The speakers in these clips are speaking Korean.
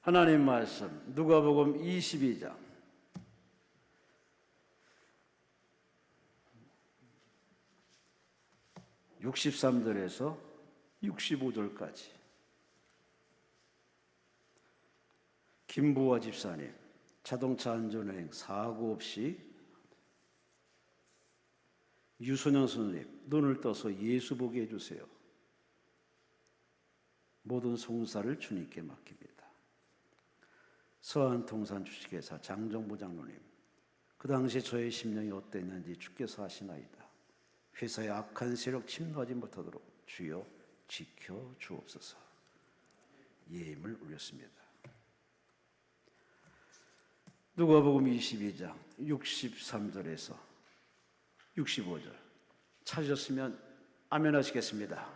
하나님 말씀 누가복음 22장 63절에서 65절까지. 김부화 집사님, 자동차 안전운행 사고 없이 유선영 선생님, 눈을 떠서 예수 보게 해주세요. 모든 송사를 주님께 맡깁니다. 서한통산 주식회사 장정부 장로님, 그 당시 저의 심령이 어땠는지 주께서 아시나이다. 회사의 악한 세력 침노하지 못하도록 주여 지켜 주옵소서. 예임을 올렸습니다. 누가복음 22장 63절에서 65절 찾으셨으면 아멘 하시겠습니다.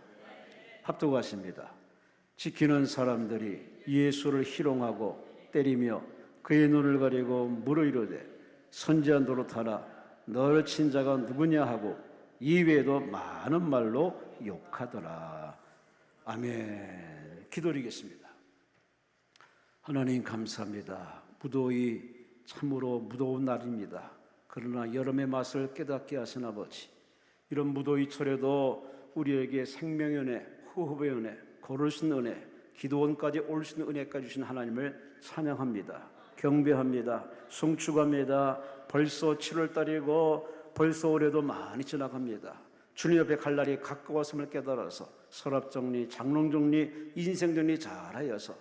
합독하십니다. 지키는 사람들이 예수를 희롱하고 때리며 그의 눈을 가리고 물어 이르되 선지한 노릇하라 너를 친 자가 누구냐 하고 이외에도 많은 말로 욕하더라. 아멘. 기도드리겠습니다. 하나님 감사합니다. 무더위 참으로 무더운 날입니다. 그러나 여름의 맛을 깨닫게 하신 아버지, 이런 무더위철에도 우리에게 생명의 은혜, 호흡의 은혜, 걸을 수 있는 은혜, 기도원까지 올 수 있는 은혜까지 주신 하나님을 찬양합니다. 경배합니다. 송축합니다. 벌써 7월달이고 벌써 올해도 많이 지나갑니다. 주님 옆에 갈 날이 가까웠음을 깨달아서 서랍정리, 장롱정리, 인생정리 잘하여서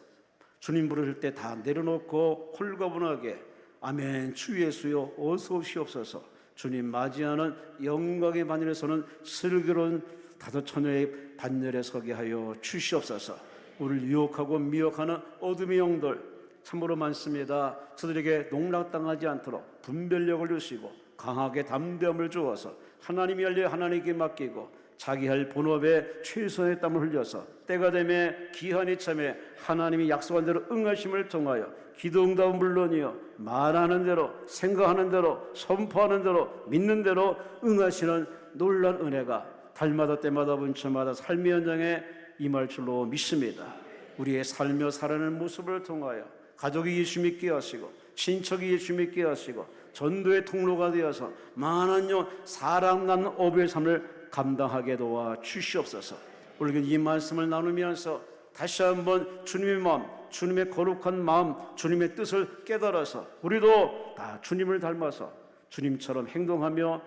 주님 부르실 때 다 내려놓고 홀가분하게 아멘 주 예수여 어서 오시옵소서. 주님 맞이하는 영광의 반열에 서는 슬기로운 다섯 처녀의 반열에 서게 하여 주시옵소서. 우리를 유혹하고 미혹하는 어둠의 영들 참으로 많습니다. 저들에게 농락당하지 않도록 분별력을 주시고 강하게 담대함을 주어서 하나님이 할 일 하나님께 맡기고 자기 할 본업에 최선의 땀을 흘려서 때가 되매 기한이 참에 하나님이 약속한 대로 응하심을 통하여 기도응답은 물론이요 말하는 대로 생각하는 대로 선포하는 대로 믿는 대로 응하시는 놀라운 은혜가 달마다 때마다 분초마다 삶의 현장에 임할 줄로 믿습니다. 우리의 살며 살아가는 모습을 통하여 가족이 예수 믿게 하시고 친척이 예수 믿게 하시고 전도의 통로가 되어서 많은 영 사랑나는 어부의 삶을 감당하게 도와 주시옵소서. 우리가 이 말씀을 나누면서 다시 한번 주님의 마음, 주님의 거룩한 마음, 주님의 뜻을 깨달아서 우리도 다 주님을 닮아서 주님처럼 행동하며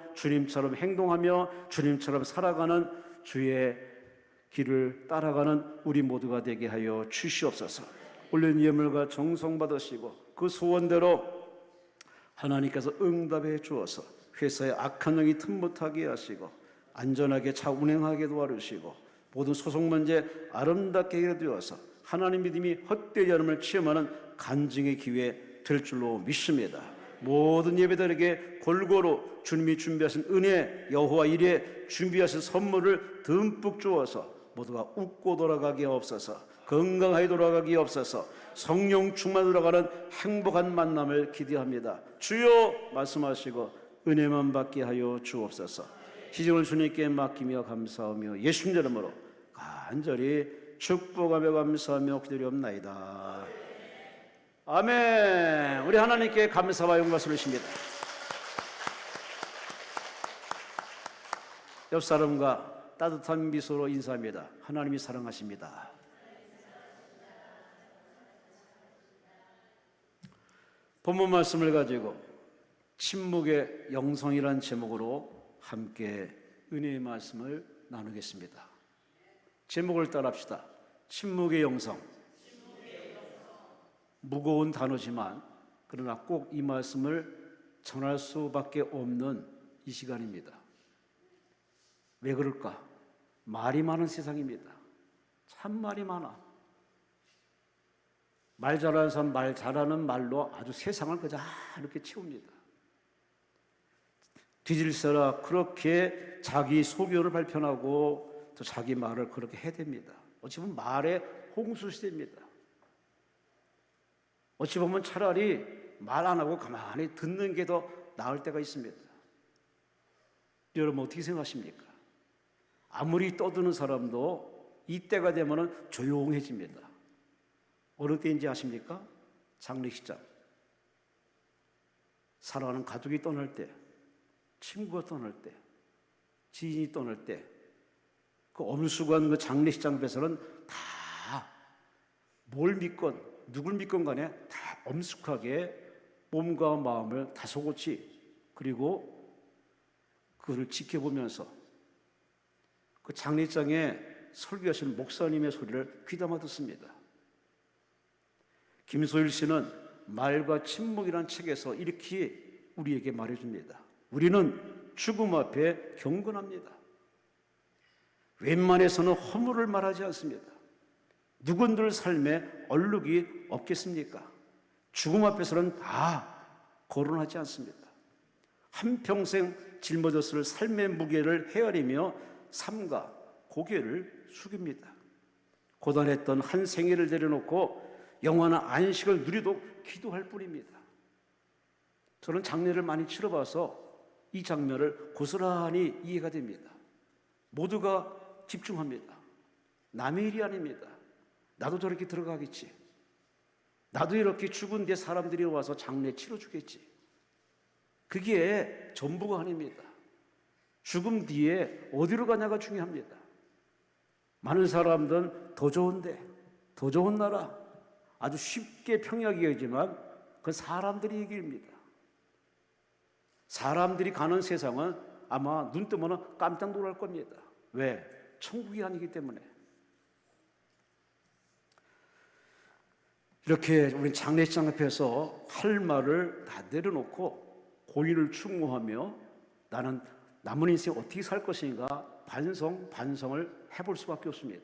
주님처럼 살아가는 주의 길을 따라가는 우리 모두가 되게 하여 주시옵소서. 올린 예물과 정성 받으시고 그 소원대로 하나님께서 응답해 주어서 회사에 악한 영이 틈못하게 하시고 안전하게 차 운행하게 도와주시고 모든 소송 문제 아름답게 해결되어서 하나님 믿음이 헛되지 않음을 체험하는 간증의 기회 될 줄로 믿습니다. 모든 예배들에게 골고루 주님이 준비하신 은혜 여호와 이레 준비하신 선물을 듬뿍 주어서 모두가 웃고 돌아가게 없어서 건강하게 돌아가게 없어서 성령 충만 돌아가는 행복한 만남을 기대합니다. 주여 말씀하시고 은혜만 받게 하여 주옵소서. 시정을 주님께 맡기며 감사하며 예수님 이름으로 간절히 축복하며 감사하며 기도리옵나이다. 아멘. 우리 하나님께 감사와 영광을 드립니다. 옆 사람과 따뜻한 미소로 인사합니다. 하나님이 사랑하십니다. 본문 말씀을 가지고 침묵의 영성이라는 제목으로 함께 은혜의 말씀을 나누겠습니다. 제목을 따라합시다. 침묵의 영성. 무거운 단어지만 그러나 꼭 이 말씀을 전할 수밖에 없는 이 시간입니다. 왜 그럴까? 말이 많은 세상입니다. 참 말이 많아. 말 잘하는 사람 말 잘하는 말로 아주 세상을 그저 이렇게 채웁니다. 뒤질세라 그렇게 자기 소견을 발표하고 또 자기 말을 그렇게 해댑니다. 어찌 보면 말의 홍수시대입니다. 어찌 보면 차라리 말 안 하고 가만히 듣는 게 더 나을 때가 있습니다. 여러분 어떻게 생각하십니까? 아무리 떠드는 사람도 이때가 되면 조용해집니다. 어느 때인지 아십니까? 장례식장. 사랑하는 가족이 떠날 때, 친구가 떠날 때, 지인이 떠날 때, 그 엄숙한 그 장례식장 앞에서는 다 뭘 믿건 누굴 믿건 간에 다 엄숙하게 몸과 마음을 다소곳이, 그리고 그를 지켜보면서 그 장례장에 설교하시는 목사님의 소리를 귀담아 듣습니다. 김소일 씨는 말과 침묵이라는 책에서 이렇게 우리에게 말해줍니다. 우리는 죽음 앞에 경건합니다. 웬만해서는 허물을 말하지 않습니다. 누군들 삶에 얼룩이 없겠습니까? 죽음 앞에서는 다 거론하지 않습니다. 한평생 짊어졌을 삶의 무게를 헤아리며 삼가 고개를 숙입니다. 고단했던 한 생애를 내려놓고 영원한 안식을 누리도록 기도할 뿐입니다. 저는 장례를 많이 치러봐서 이 장면을 고스란히 이해가 됩니다. 모두가 집중합니다. 남의 일이 아닙니다. 나도 저렇게 들어가겠지. 나도 이렇게 죽은 뒤에 사람들이 와서 장례 치러주겠지. 그게 전부가 아닙니다. 죽음 뒤에 어디로 가냐가 중요합니다. 많은 사람들은 더 좋은데, 더 좋은 나라, 아주 쉽게 평이하게 얘기하지만 그건 사람들이 얘기입니다. 사람들이 가는 세상은 아마 눈 뜨면 깜짝 놀랄 겁니다. 왜? 천국이 아니기 때문에. 이렇게 우리 장례식장 앞에서 할 말을 다 내려놓고 고인을 추모하며 나는 남은 인생 어떻게 살 것인가 반성을 해볼 수밖에 없습니다.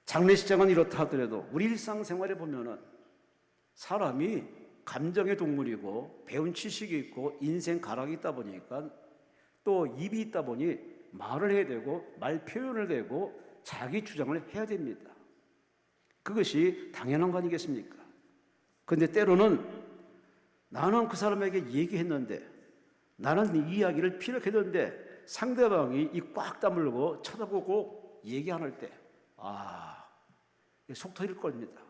장례식장은 이렇다 하더라도 우리 일상생활에 보면은 사람이 감정의 동물이고 배운 지식이 있고 인생 가락이 있다 보니까 또 입이 있다 보니 말을 해야 되고 말 표현을 되고 자기 주장을 해야 됩니다. 그것이 당연한 거 아니겠습니까? 그런데 때로는 나는 그 사람에게 얘기했는데, 나는 이 이야기를 피력했는데 상대방이 입 꽉 다물고 쳐다보고 얘기 안 할 때 속 터질 겁니다.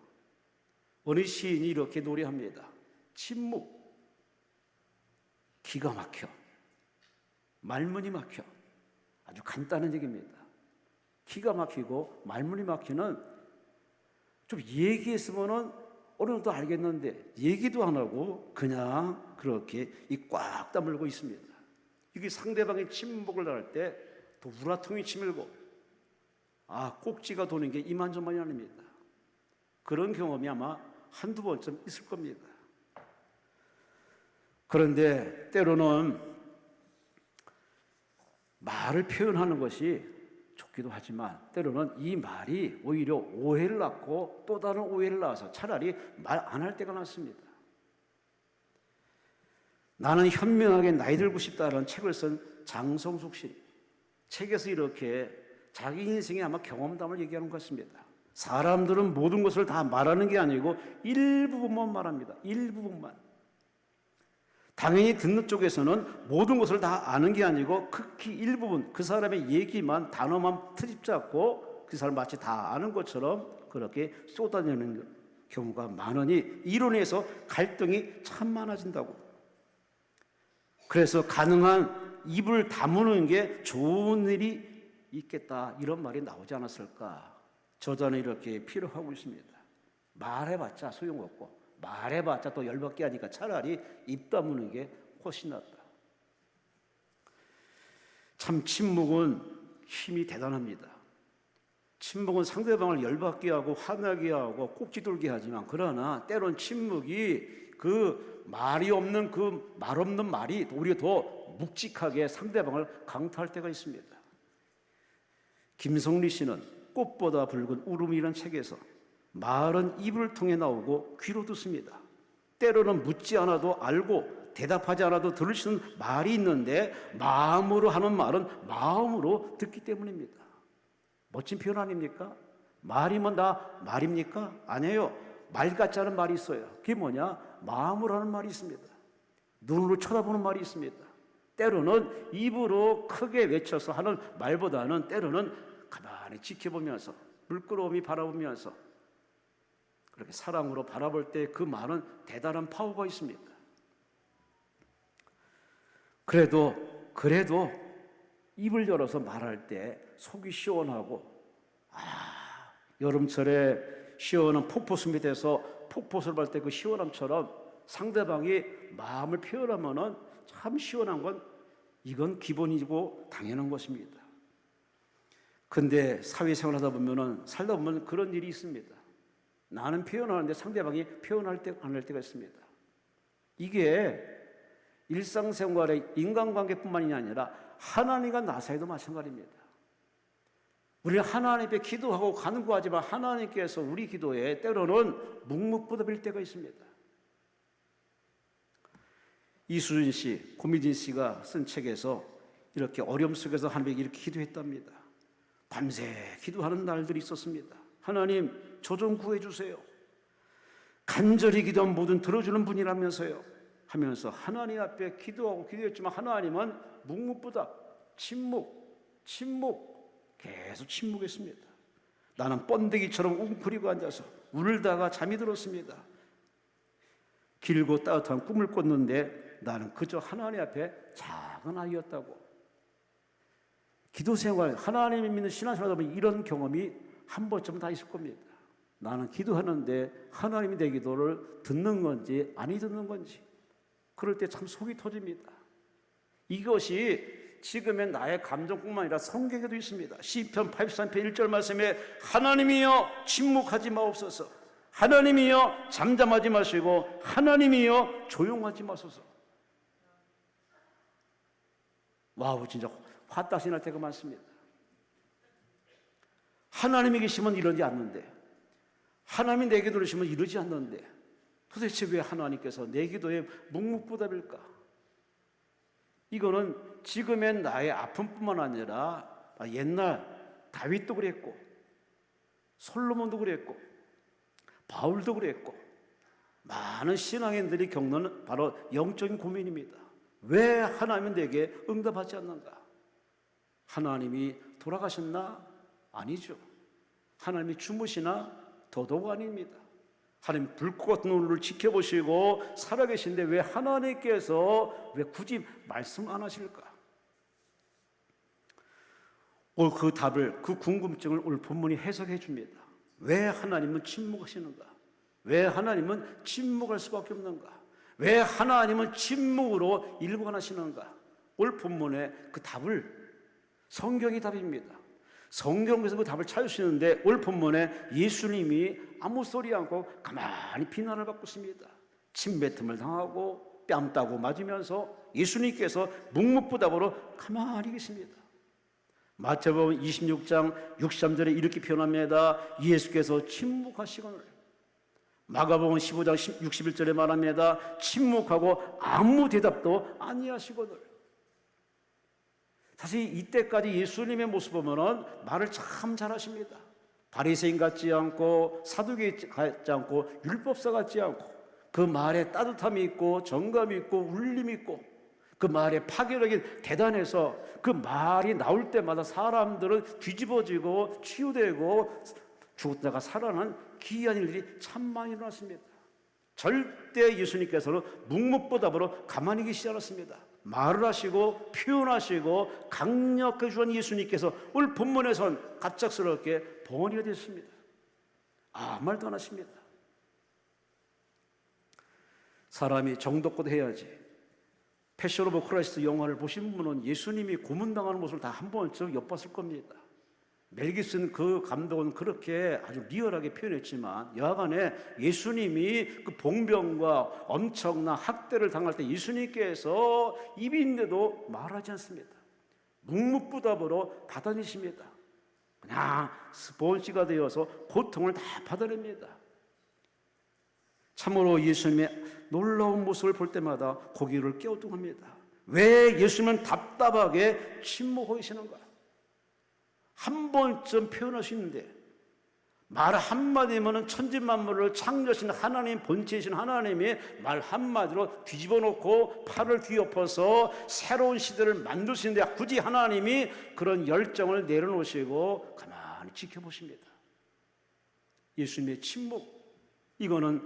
어느 시인이 이렇게 노래합니다. 침묵, 기가 막혀, 말문이 막혀. 아주 간단한 얘기입니다. 기가 막히고 말문이 막히는, 좀 얘기했으면은 어느 정도 알겠는데 얘기도 안 하고 그냥 그렇게 입 꽉 다물고 있습니다. 이게 상대방의 침묵을 나갈 때 또 우라통이 치밀고 꼭지가 도는 게 이만저만이 아닙니다. 그런 경험이 아마 한두 번쯤 있을 겁니다. 그런데 때로는 말을 표현하는 것이 좋기도 하지만 때로는 이 말이 오히려 오해를 낳고 또 다른 오해를 낳아서 차라리 말 안 할 때가 낫습니다. 나는 현명하게 나이 들고 싶다라는 책을 쓴 장성숙 씨, 책에서 이렇게 자기 인생의 아마 경험담을 얘기하는 것 같습니다. 사람들은 모든 것을 다 말하는 게 아니고 일부분만 말합니다. 일부분만. 당연히 듣는 쪽에서는 모든 것을 다 아는 게 아니고 극히 일부분, 그 사람의 얘기만, 단어만 트집 잡고 그 사람 마치 다 아는 것처럼 그렇게 쏟아내는 경우가 많으니 이론에서 갈등이 참 많아진다고. 그래서 가능한 입을 다무는 게 좋은 일이 있겠다, 이런 말이 나오지 않았을까. 저자는 이렇게 필요하고 있습니다. 말해봤자 소용없고 말해봤자 또 열받게 하니까 차라리 입 다무는 게 훨씬 낫다. 참 침묵은 힘이 대단합니다. 침묵은 상대방을 열받게 하고 화나게 하고 꼭지 돌게 하지만, 그러나 때론 침묵이 그 말이 없는 그 말 없는 말이 오히려 더 묵직하게 상대방을 강타할 때가 있습니다. 김성리 씨는 꽃보다 붉은 울음이라는 책에서 말은 입을 통해 나오고 귀로 듣습니다. 때로는 묻지 않아도 알고 대답하지 않아도 들을 수 있는 말이 있는데 마음으로 하는 말은 마음으로 듣기 때문입니다. 멋진 표현 아닙니까? 말이면 다 말입니까? 아니에요. 말 같지 않은 말이 있어요. 그게 뭐냐? 마음으로 하는 말이 있습니다. 눈으로 쳐다보는 말이 있습니다. 때로는 입으로 크게 외쳐서 하는 말보다는 때로는 가만히 지켜보면서 물끄러미 바라보면서 그렇게 사랑으로 바라볼 때 그 말은 대단한 파워가 있습니다. 그래도 입을 열어서 말할 때 속이 시원하고, 여름철에 시원한 폭포수 밑에서 폭포수를 볼 때 그 시원함처럼 상대방이 마음을 표현하면은 참 시원한 건 이건 기본이고 당연한 것입니다. 근데 사회생활 하다 보면은 살다 보면 그런 일이 있습니다. 나는 표현하는데 상대방이 표현할 때 안 할 때가 있습니다. 이게 일상생활의 인간관계뿐만이 아니라 하나님과 나 사이도 마찬가지입니다. 우리는 하나님 앞에 기도하고 간구하지만 하나님께서 우리 기도에 때로는 묵묵부답일 때가 있습니다. 이수진 씨, 고미진 씨가 쓴 책에서 이렇게 어려움 속에서 하나님에게 이렇게 기도했답니다. 밤새 기도하는 날들이 있었습니다. 하나님, 저 좀 구해주세요. 간절히 기도하면 뭐든 들어주는 분이라면서요. 하면서 하나님 앞에 기도하고 기도했지만 하나님은 묵묵부답, 침묵, 계속 침묵했습니다. 나는 번데기처럼 웅크리고 앉아서 울다가 잠이 들었습니다. 길고 따뜻한 꿈을 꿨는데 나는 그저 하나님 앞에 작은 아이였다고. 기도 생활, 하나님을 믿는 신앙생활 하다 보면 이런 경험이 한 번쯤 다 있을 겁니다. 나는 기도하는데 하나님이 내 기도를 듣는 건지 아니 듣는 건지, 그럴 때 참 속이 터집니다. 이것이 지금의 나의 감정뿐만 아니라 성경에도 있습니다. 시편 83편 1절 말씀에 하나님이여 침묵하지 마옵소서, 하나님이여 잠잠하지 마시고 하나님이여 조용하지 마소서. 와우, 진짜 화딱지 날 때가 많습니다. 하나님이 계시면 이러지 않는데, 하나님이 내 기도를 주시면 이러지 않는데, 도대체 왜 하나님께서 내 기도에 묵묵부답일까? 이거는 지금의 나의 아픔뿐만 아니라 옛날 다윗도 그랬고 솔로몬도 그랬고 바울도 그랬고 많은 신앙인들이 겪는 바로 영적인 고민입니다. 왜 하나님은 내게 응답하지 않는가? 하나님이 돌아가셨나? 아니죠. 하나님이 주무시나? 더더욱 아닙니다. 하나님 불꽃 같은 눈을 지켜보시고 살아계신데 왜 하나님께서 왜 굳이 말씀 안 하실까? 오늘 그 답을, 그 궁금증을 오늘 본문이 해석해 줍니다. 왜 하나님은 침묵하시는가? 왜 하나님은 침묵할 수밖에 없는가? 왜 하나님은 침묵으로 일관하시는가? 오늘 본문의 그 답을, 성경이 답입니다. 성경에서 그 답을 찾으시는데 오늘 본문에 예수님이 아무 소리 않고 가만히 비난을 받고 있습니다. 침뱉음을 당하고 뺨 따고 맞으면서 예수님께서 묵묵부답으로 가만히 계십니다. 마태복음 26장 63절에 이렇게 표현합니다. 예수께서 침묵하시거늘. 마가복음 15장 61절에 말합니다. 침묵하고 아무 대답도 아니하시거늘. 사실 이때까지 예수님의 모습 보면은 말을 참 잘하십니다. 바리새인 같지 않고 사두개 같지 않고 율법사 같지 않고 그 말에 따뜻함이 있고 정감이 있고 울림이 있고 그 말에 파괴력이 대단해서 그 말이 나올 때마다 사람들은 뒤집어지고 치유되고 죽었다가 살아난 기이한 일들이 참 많이 일어났습니다. 절대 예수님께서는 묵묵부답으로 가만히 계시지 않았습니다. 말을 하시고 표현하시고 강력하게 주신 예수님께서 오늘 본문에선 갑작스럽게 벙어리가 됐습니다. 아무 말도 안 하십니다. 사람이 정도껏 해야지. 패션 오브 크라이스트 영화를 보신 분은 예수님이 고문당하는 모습을 다 한 번쯤 엿봤을 겁니다. 멜 깁슨 그 감독은 그렇게 아주 리얼하게 표현했지만 여하간에 예수님이 그 봉변과 엄청난 학대를 당할 때 예수님께서 입이 있는데도 말하지 않습니다. 묵묵부답으로 받아내십니다. 그냥 스폰지가 되어서 고통을 다 받아냅니다. 참으로 예수님의 놀라운 모습을 볼 때마다 고개를 갸우뚱합니다. 왜 예수님은 답답하게 침묵하고 계시는가? 한 번쯤 표현할 수 있는데 말 한마디면 천지만물을 창조하신 하나님, 본체이신 하나님이 말 한마디로 뒤집어 놓고 팔을 뒤엎어서 새로운 시대를 만드시는데 굳이 하나님이 그런 열정을 내려놓으시고 가만히 지켜보십니다. 예수님의 침묵, 이거는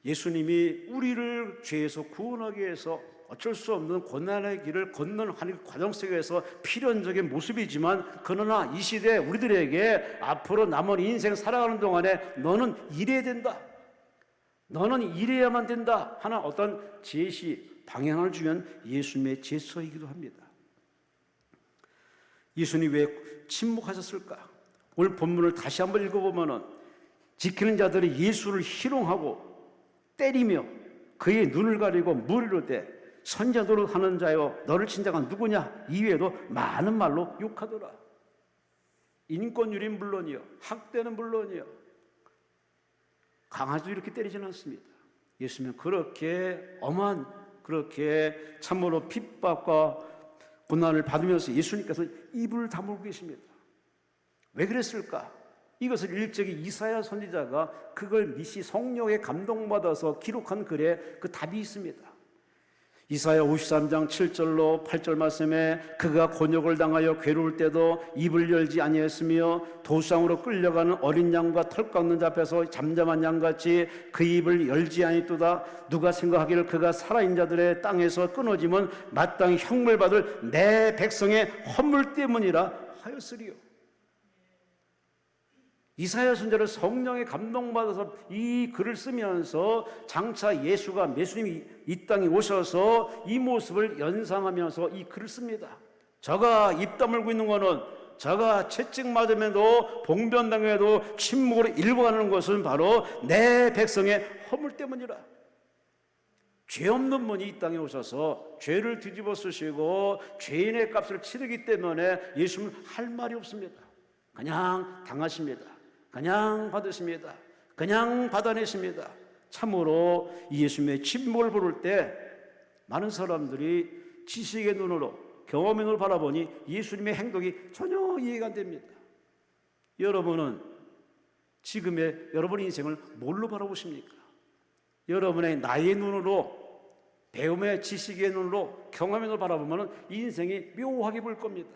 예수님이 우리를 죄에서 구원하기 위해서 어쩔 수 없는 고난의 길을 걷는 과정 속에서 필연적인 모습이지만, 그러나 이 시대 우리들에게 앞으로 남은 인생 살아가는 동안에 너는 이래야 된다, 너는 이래야만 된다 하는 어떤 제시, 방향을 주면 예수님의 제서이기도 합니다. 예수님이 왜 침묵하셨을까? 오늘 본문을 다시 한번 읽어보면 지키는 자들이 예수를 희롱하고 때리며 그의 눈을 가리고 무리를 대 선자 노릇하는 자여 너를 친 자가 누구냐 이외에도 많은 말로 욕하더라. 인권유린 물론이요, 학대는 물론이요, 강아지도 이렇게 때리지는 않습니다. 예수님은 그렇게 엄한, 그렇게 참으로 핍박과 고난을 받으면서 예수님께서 입을 다물고 계십니다. 왜 그랬을까? 이것을 일찍이 이사야 선지자가 그걸 미시 성령에 감동받아서 기록한 글에 그 답이 있습니다. 이사야 53장 7절로 8절 말씀에 그가 곤욕을 당하여 괴로울 때도 입을 열지 아니했으며 도상으로 끌려가는 어린 양과 털 깎는 자 앞에서 잠잠한 양같이 그 입을 열지 아니했도다. 누가 생각하기를 그가 살아있는 자들의 땅에서 끊어지면 마땅히 형벌 받을 내 백성의 허물 때문이라 하였으리요. 이사야 선지자를 성령에 감동받아서 이 글을 쓰면서 장차 예수님이 이 땅에 오셔서 이 모습을 연상하면서 이 글을 씁니다. 저가 입 다물고 있는 거는, 저가 채찍 맞으면도 봉변당해도 침묵으로 일궈가는 것은 바로 내 백성의 허물 때문이라. 죄 없는 분이 이 땅에 오셔서 죄를 뒤집어 쓰시고 죄인의 값을 치르기 때문에 예수님은 할 말이 없습니다. 그냥 당하십니다. 그냥 받으십니다. 그냥 받아내십니다. 참으로 예수님의 침묵을 부를 때 많은 사람들이 지식의 눈으로, 경험의 눈으로 바라보니 예수님의 행동이 전혀 이해가 안 됩니다. 여러분은 지금의 여러분의 인생을 뭘로 바라보십니까? 여러분의 나의 눈으로, 배움의 지식의 눈으로, 경험의 눈으로 바라보면 인생이 묘하게 보일 겁니다.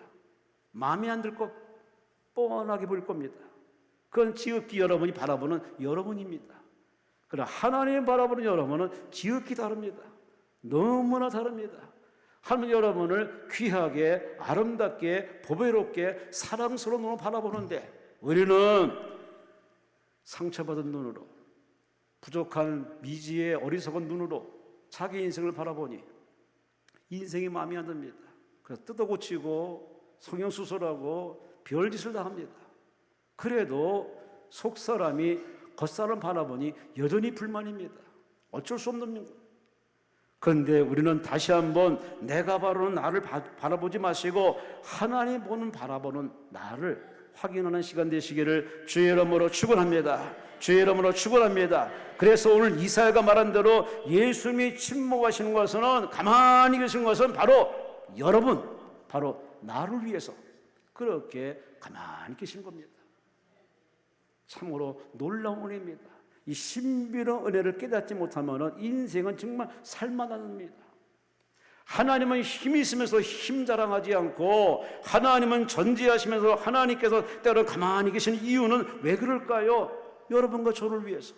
마음에 안 들 것 뻔하게 보일 겁니다. 그건 지극히 여러분이 바라보는 여러분입니다. 그러나 하나님 바라보는 여러분은 지극히 다릅니다. 너무나 다릅니다. 하나님 여러분을 귀하게, 아름답게, 보배롭게, 사랑스러운 눈으로 바라보는데 우리는 상처받은 눈으로, 부족한 미지의 어리석은 눈으로 자기 인생을 바라보니 인생이 마음에 안 듭니다. 그래서 뜯어고치고 성형수술하고 별짓을 다 합니다. 그래도 속사람이 겉사람 바라보니 여전히 불만입니다. 어쩔 수 없는 거. 그런데 우리는 다시 한번 내가 바라보는 나를 바라보지 마시고 하나님 바라보는 나를 확인하는 시간 되시기를 주의 이름으로 축원합니다. 주의 이름으로 축원합니다. 그래서 오늘 이사야가 말한 대로 예수님이 침묵하시는 것은, 가만히 계신 것은 바로 여러분, 바로 나를 위해서 그렇게 가만히 계신 겁니다. 참으로 놀라운 은혜입니다. 이 신비로운 은혜를 깨닫지 못하면 인생은 정말 살만합니다. 하나님은 힘이 있으면서 힘 자랑하지 않고, 하나님은 전지하시면서 하나님께서 때로 가만히 계시는 이유는 왜 그럴까요? 여러분과 저를 위해서.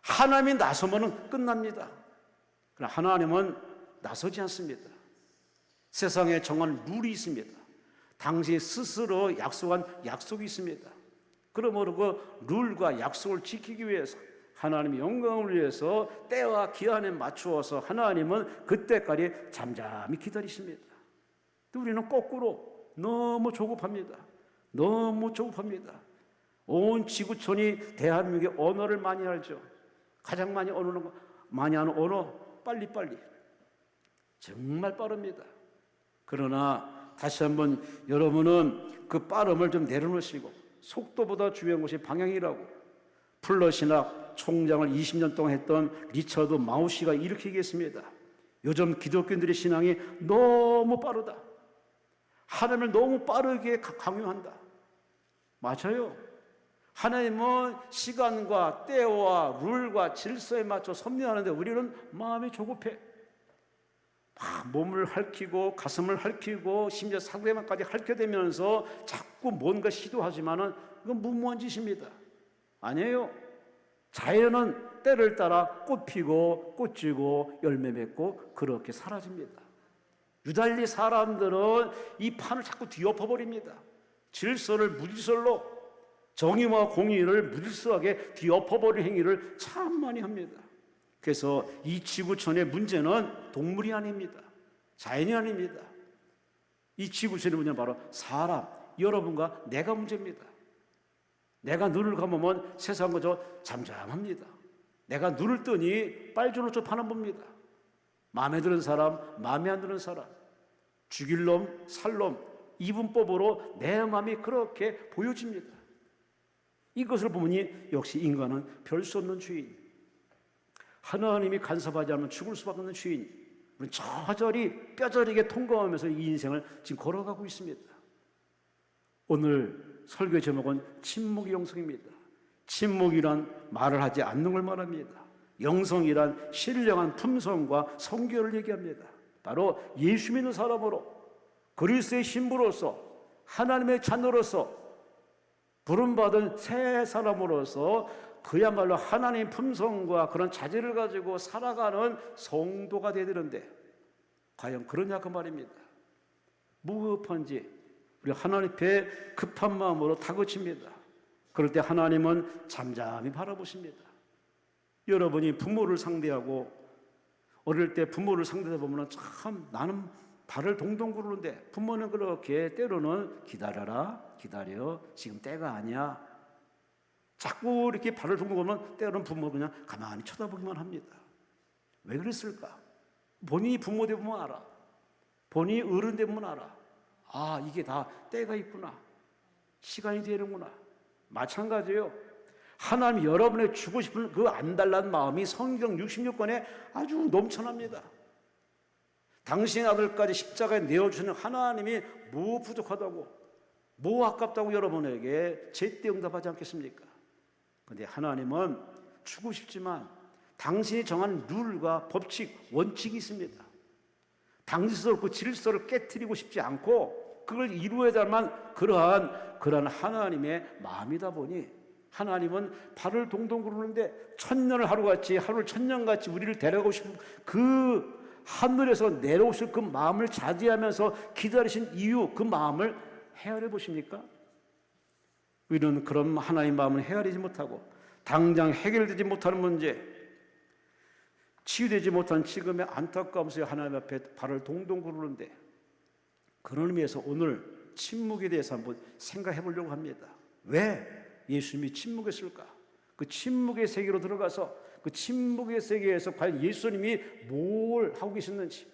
하나님이 나서면 끝납니다. 그러나 하나님은 나서지 않습니다. 세상에 정한 룰이 있습니다. 당시 스스로 약속한 약속이 있습니다. 그러므로 그 룰과 약속을 지키기 위해서 하나님의 영광을 위해서 때와 기한에 맞추어서 하나님은 그때까지 잠잠히 기다리십니다. 또 우리는 거꾸로 너무 조급합니다. 너무 조급합니다. 온 지구촌이 대한민국의 언어를 많이 알죠. 가장 많이 하는 언어 빨리빨리. 정말 빠릅니다. 그러나 다시 한번 여러분은 그 빠름을 좀 내려놓으시고 속도보다 중요한 것이 방향이라고, 플러신학 총장을 20년 동안 했던 리처드 마우시가 이렇게 얘기했습니다. 요즘 기독교인들의 신앙이 너무 빠르다. 하나님을 너무 빠르게 강요한다. 맞아요. 하나님은 시간과 때와 룰과 질서에 맞춰 섭리하는데 우리는 마음이 조급해. 몸을 핥히고 가슴을 핥히고 심지어 상대방까지 핥혀대면서 자꾸 뭔가 시도하지만은 이건 무모한 짓입니다. 아니에요. 자연은 때를 따라 꽃 피고 꽃 지고 열매 맺고 그렇게 사라집니다. 유달리 사람들은 이 판을 자꾸 뒤엎어버립니다. 질서를 무질서로, 정의와 공의를 무질서하게 뒤엎어버리는 행위를 참 많이 합니다. 그래서 이 지구촌의 문제는 동물이 아닙니다. 자연이 아닙니다. 이 지구촌의 문제는 바로 사람, 여러분과 내가 문제입니다. 내가 눈을 감으면 세상은 잠잠합니다. 내가 눈을 뜨니 빨주노초 파는 봅니다. 마음에 드는 사람, 마음에 안 드는 사람, 죽일 놈, 살 놈, 이분법으로 내 마음이 그렇게 보여집니다. 이것을 보니 역시 인간은 별 수 없는 죄인, 하나님이 간섭하지 않으면 죽을 수밖에 없는 죄인, 우리는 저절이 뼈저리게 통과하면서 이 인생을 지금 걸어가고 있습니다. 오늘 설교 제목은 침묵의 영성입니다. 침묵이란 말을 하지 않는 걸 말합니다. 영성이란 신령한 품성과 성결을 얘기합니다. 바로 예수 믿는 사람으로, 그리스도의 신부로서, 하나님의 자녀로서, 부름받은 새 사람으로서 그야말로 하나님의 품성과 그런 자질을 가지고 살아가는 성도가 되어야 되는데 과연 그러냐 그 말입니다. 무급한지 우리 하나님 앞에 급한 마음으로 다그칩니다. 그럴 때 하나님은 잠잠히 바라보십니다. 여러분이 부모를 상대하고 어릴 때 부모를 상대하다 보면 참 나는 발을 동동 구르는데 부모는 그렇게 때로는 기다려라, 기다려, 지금 때가 아니야. 자꾸 이렇게 발을 동동 구르면 때로는 부모 그냥 가만히 쳐다보기만 합니다. 왜 그랬을까? 본인이 부모 되면 알아. 본인이 어른 되면 알아. 아, 이게 다 때가 있구나. 시간이 되는구나. 마찬가지예요. 하나님 여러분의 주고 싶은 그 안달난 마음이 성경 66권에 아주 넘쳐납니다. 당신의 아들까지 십자가에 내어주는 하나님이 뭐 부족하다고, 뭐 아깝다고 여러분에게 제때 응답하지 않겠습니까? 그런데 하나님은 주고 싶지만 당신이 정한 룰과 법칙, 원칙이 있습니다. 당신으로 그 질서를 깨트리고 싶지 않고 그걸 이루어야만 그러한 하나님의 마음이다 보니 하나님은 발을 동동 구르는데 천년을 하루같이, 하루를 천년같이 우리를 데려가고 싶은 그 하늘에서 내려오실 그 마음을 자제하면서 기다리신 이유, 그 마음을 헤아려 보십니까? 우리는 그런 하나님의 마음을 헤아리지 못하고 당장 해결되지 못하는 문제, 치유되지 못한 지금의 안타까움 속에 하나님 앞에 발을 동동 구르는데 그런 의미에서 오늘 침묵에 대해서 한번 생각해 보려고 합니다. 왜 예수님이 침묵했을까? 그 침묵의 세계로 들어가서 그 침묵의 세계에서 과연 예수님이 뭘 하고 계셨는지,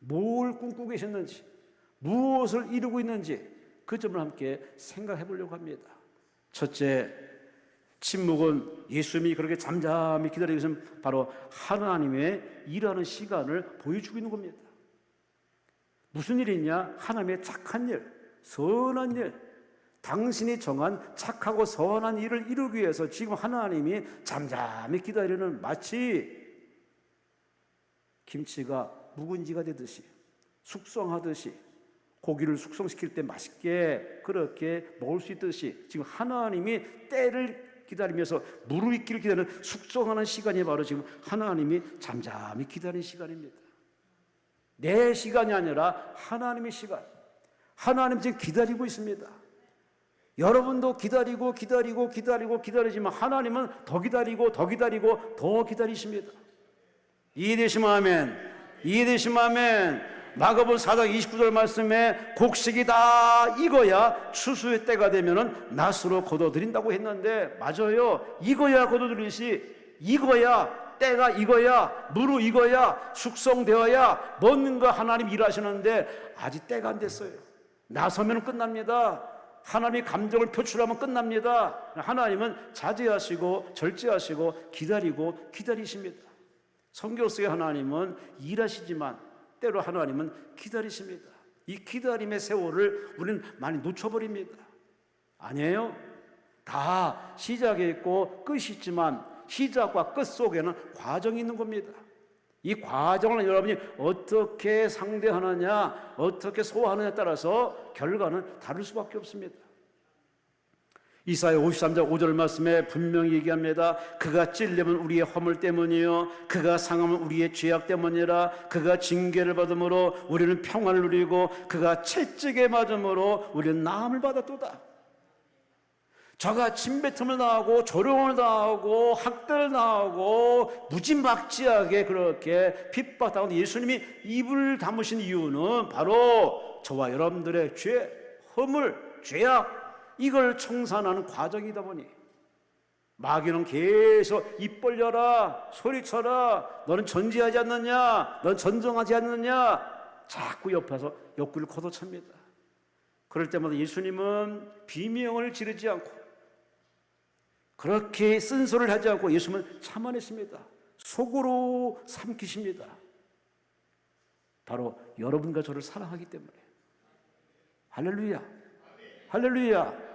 뭘 꿈꾸고 계셨는지, 무엇을 이루고 있는지 그 점을 함께 생각해 보려고 합니다. 첫째, 침묵은 예수님이 그렇게 잠잠히 기다리고 계신 바로 하나님의 일하는 시간을 보여주고 있는 겁니다. 무슨 일이냐? 하나님의 착한 일, 선한 일, 당신이 정한 착하고 선한 일을 이루기 위해서 지금 하나님이 잠잠히 기다리는, 마치 김치가 묵은지가 되듯이, 숙성하듯이, 고기를 숙성시킬 때 맛있게 그렇게 먹을 수 있듯이 지금 하나님이 때를 기다리면서 무르익기를 기다리는 숙성하는 시간이 바로 지금 하나님이 잠잠히 기다리는 시간입니다. 내 시간이 아니라 하나님의 시간. 하나님 지금 기다리고 있습니다. 여러분도 기다리지만 하나님은 더 기다리고 더 기다리십니다. 이해되시면 아멘. 이해되시면 아멘. 마가복음 4장 29절 말씀에 곡식이 다 익어야 추수의 때가 되면은 낫으로 거둬들인다고 했는데 맞아요. 익어야 거둬들이시, 익어야 때가 익어야 무르 익어야 숙성되어야 먹는 거 하나님 일하시는데 아직 때가 안 됐어요. 나서면 끝납니다. 하나님이 감정을 표출하면 끝납니다. 하나님은 자제하시고 절제하시고 기다리십니다. 성경 속의 하나님은 일하시지만 때로 하나님은 기다리십니다. 이 기다림의 세월을 우리는 많이 놓쳐버립니다. 아니에요. 다 시작이 있고 끝이 있지만 시작과 끝 속에는 과정이 있는 겁니다. 이 과정을 여러분이 어떻게 상대하느냐, 어떻게 소화하느냐에 따라서 결과는 다를 수밖에 없습니다. 이사야 53장 5절 말씀에 분명히 얘기합니다. 그가 찔림은 우리의 허물 때문이요 그가 상함은 우리의 죄악 때문이라. 그가 징계를 받음으로 우리는 평안을 누리고 그가 채찍에 맞음으로 우리는 나음을 받았도다. 저가 침뱉음을 당하고 조롱을 당하고 학대를 당하고 무지막지하게 그렇게 핍박당하는 예수님이 입을 다무신 이유는 바로 저와 여러분들의 죄, 허물, 죄악 이걸 청산하는 과정이다 보니 마귀는 계속 입 벌려라 소리쳐라 너는 전지하지 않느냐 넌 전정하지 않느냐 자꾸 옆에서 옆구리를 걷어찹니다. 그럴 때마다 예수님은 비명을 지르지 않고 그렇게 쓴소리를 하지 않고 예수님은 참아냈습니다. 속으로 삼키십니다. 바로 여러분과 저를 사랑하기 때문에. 할렐루야, 할렐루야.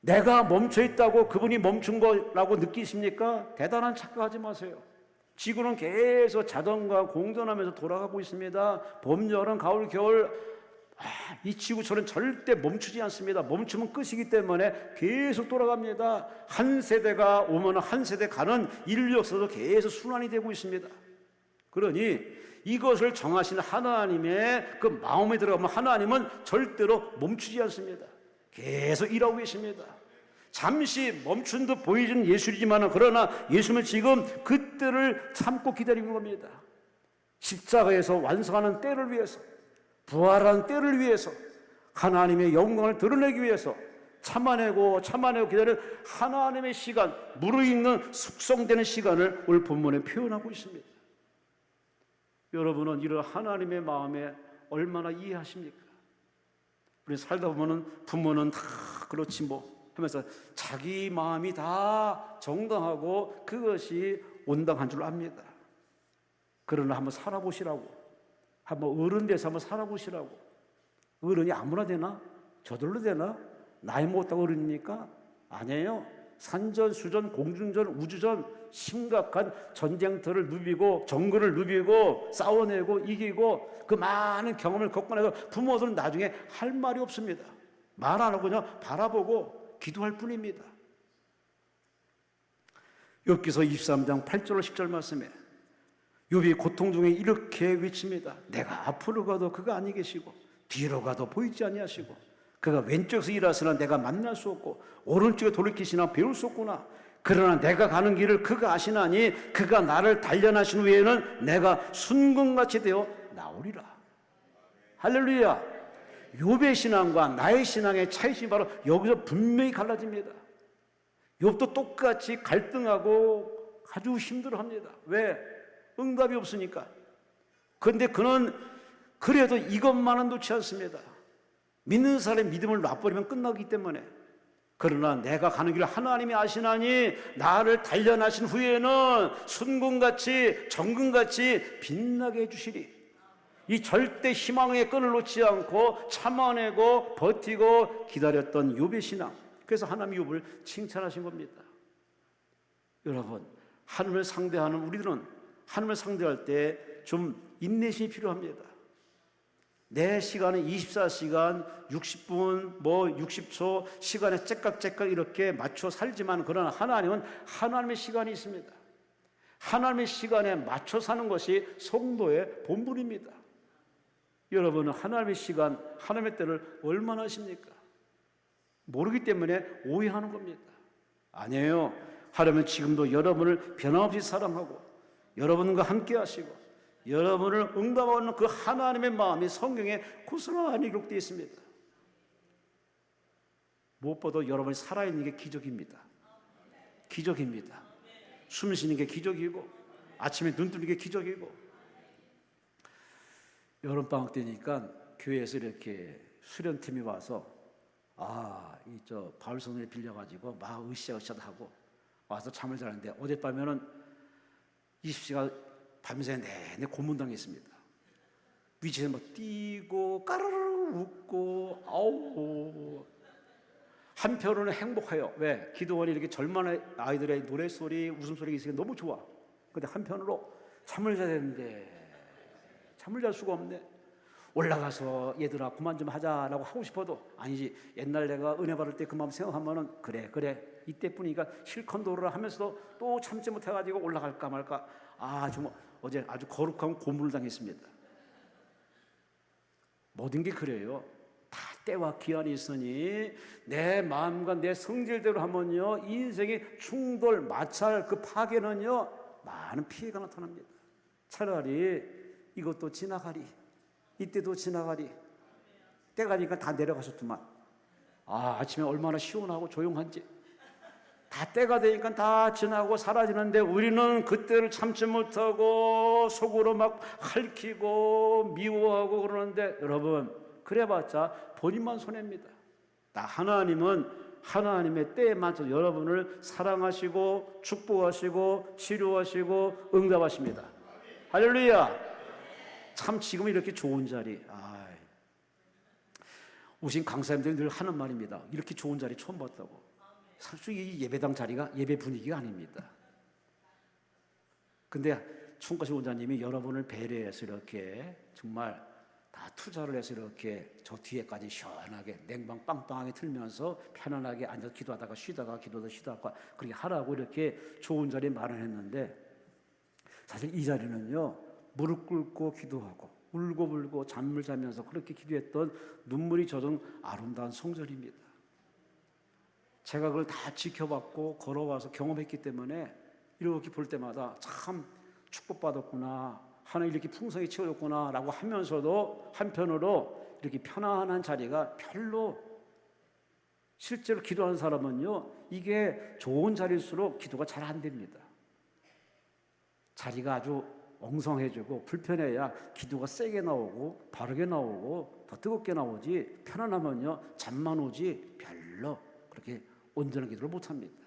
내가 멈춰있다고 그분이 멈춘 거라고 느끼십니까? 대단한 착각하지 마세요. 지구는 계속 자전거와 공전하면서 돌아가고 있습니다. 봄, 여름, 가을, 겨울 이 지구처럼 절대 멈추지 않습니다. 멈추면 끝이기 때문에 계속 돌아갑니다. 한 세대가 오면 한 세대 가는 인류 역사도 계속 순환이 되고 있습니다. 그러니 이것을 정하시는 하나님의 그 마음에 들어가면 하나님은 절대로 멈추지 않습니다. 계속 일하고 계십니다. 잠시 멈춘 듯 보이는 예술이지만 그러나 예수님은 지금 그 때를 참고 기다리는 겁니다. 십자가에서 완성하는 때를 위해서, 부활한 때를 위해서, 하나님의 영광을 드러내기 위해서 참아내고 기다리는 하나님의 시간, 무르익는 숙성되는 시간을 오늘 본문에 표현하고 있습니다. 여러분은 이런 하나님의 마음에 얼마나 이해하십니까? 우리 살다 보면은 부모는 다 그렇지 뭐 하면서 자기 마음이 다 정당하고 그것이 온당한 줄 압니다. 그러나 한번 살아보시라고, 한번 어른 돼서 한번 살아보시라고. 어른이 아무나 되나? 저절로 되나? 나이 먹었다고 어른입니까? 아니에요. 산전, 수전, 공중전, 우주전 심각한 전쟁터를 누비고 정글을 누비고 싸워내고 이기고 그 많은 경험을 겪고 나서 부모들은 나중에 할 말이 없습니다. 말 안 하고 그냥 바라보고 기도할 뿐입니다. 욥기서 23장 8절 10절 말씀에 욥이 고통 중에 이렇게 외칩니다. 내가 앞으로 가도 그가 아니 계시고 뒤로 가도 보이지 아니하시고 그가 왼쪽에서 일하시나 내가 만날 수 없고 오른쪽에 돌이키시나 배울 수 없구나. 그러나 내가 가는 길을 그가 아시나니 그가 나를 단련하신 후에는 내가 순금같이 되어 나오리라. 할렐루야. 욥의 신앙과 나의 신앙의 차이점이 바로 여기서 분명히 갈라집니다. 욥도 똑같이 갈등하고 아주 힘들어합니다. 왜? 응답이 없으니까. 그런데 그는 그래도 이것만은 놓지 않습니다. 믿는 사람의 믿음을 놔버리면 끝나기 때문에. 그러나 내가 가는 길을 하나님이 아시나니 나를 단련하신 후에는 순금같이 정금같이 빛나게 해주시리. 이 절대 희망의 끈을 놓지 않고 참아내고 버티고 기다렸던 욥의 신앙. 그래서 하나님 욥을 칭찬하신 겁니다. 여러분, 하나님을 상대하는 우리들은 하나님을 상대할 때 좀 인내심이 필요합니다. 내 시간은 24시간, 60분, 60초 시간에 째깍째깍 이렇게 맞춰 살지만 그러나 하나님은 하나님의 시간이 있습니다. 하나님의 시간에 맞춰 사는 것이 성도의 본분입니다. 여러분은 하나님의 시간, 하나님의 때를 얼마나 아십니까? 모르기 때문에 오해하는 겁니다. 아니에요. 하나님은 지금도 여러분을 변함없이 사랑하고 여러분과 함께 하시고 여러분을 응답하는 그 하나님의 마음이 성경에 고스란히 기록되어 있습니다. 무엇보다 여러분이 살아있는 게 기적입니다. 기적입니다. 숨 쉬는 게 기적이고 아침에 눈 뜨는 게 기적이고. 여름방학 때니까 교회에서 이렇게 수련팀이 와서 바울선을 빌려가지고 막 으쌰으쌰 하고 와서 잠을 자는데 어젯밤에는 20시간 밤새 내내 고문당했습니다. 위치에서 막 뛰고 까르르 웃고 아우. 한편으로는 행복해요. 왜? 기도원이 이렇게 젊은 아이들의 노래소리, 웃음소리가 있으니까 너무 좋아. 근데 한편으로 잠을 자야 되는데 잠을 잘 수가 없네. 올라가서 얘들아 그만 좀 하자라고 하고 싶어도 아니지. 옛날 내가 은혜 받을 때 그 마음 생각하면은 그래 이때뿐이니까 실컷 놀으라 하면서도 또 참지 못해가지고 올라갈까 말까. 정말 어제 아주 거룩한 고문을 당했습니다. 모든 게 그래요. 다 때와 기한이 있으니 내 마음과 내 성질대로 하면요 인생의 충돌, 마찰, 그 파괴는요 많은 피해가 나타납니다. 차라리 이것도 지나가리, 이때도 지나가리. 때가 되니까 다 내려가셨더만. 아침에 얼마나 시원하고 조용한지. 다 때가 되니까 다 지나고 사라지는데 우리는 그때를 참지 못하고 속으로 막 핥히고 미워하고 그러는데, 여러분 그래봤자 본인만 손해입니다. 하나님은 하나님의 때에 맞춰 여러분을 사랑하시고 축복하시고 치료하시고 응답하십니다. 할렐루야. 참 지금 이렇게 좋은 자리, 오신 강사님들이 늘 하는 말입니다. 이렇게 좋은 자리 처음 봤다고. 사실 이 예배당 자리가 예배 분위기가 아닙니다. 근데 총괄 원장님이 여러분을 배려해서 이렇게 정말 다 투자를 해서 이렇게 저 뒤에까지 시원하게 냉방 빵빵하게 틀면서 편안하게 앉아서 기도하다가 쉬다가 기도하다가 쉬다가 그렇게 하라고 이렇게 좋은 자리에 마련했는데, 사실 이 자리는요 무릎 꿇고 기도하고 울고불고 잠을 자면서 그렇게 기도했던 눈물이 젖은 아름다운 성전입니다. 제가 그걸 다 지켜봤고 걸어와서 경험했기 때문에 이렇게 볼 때마다 참 축복받았구나, 하나님 이렇게 풍성히 채워줬구나 라고 하면서도 한편으로 이렇게 편안한 자리가 별로, 실제로 기도하는 사람은요 이게 좋은 자리일수록 기도가 잘 안 됩니다. 자리가 아주 엉성해지고 불편해야 기도가 세게 나오고 바르게 나오고 더 뜨겁게 나오지, 편안하면요 잠만 오지 별로 그렇게 온전한 기도를 못합니다.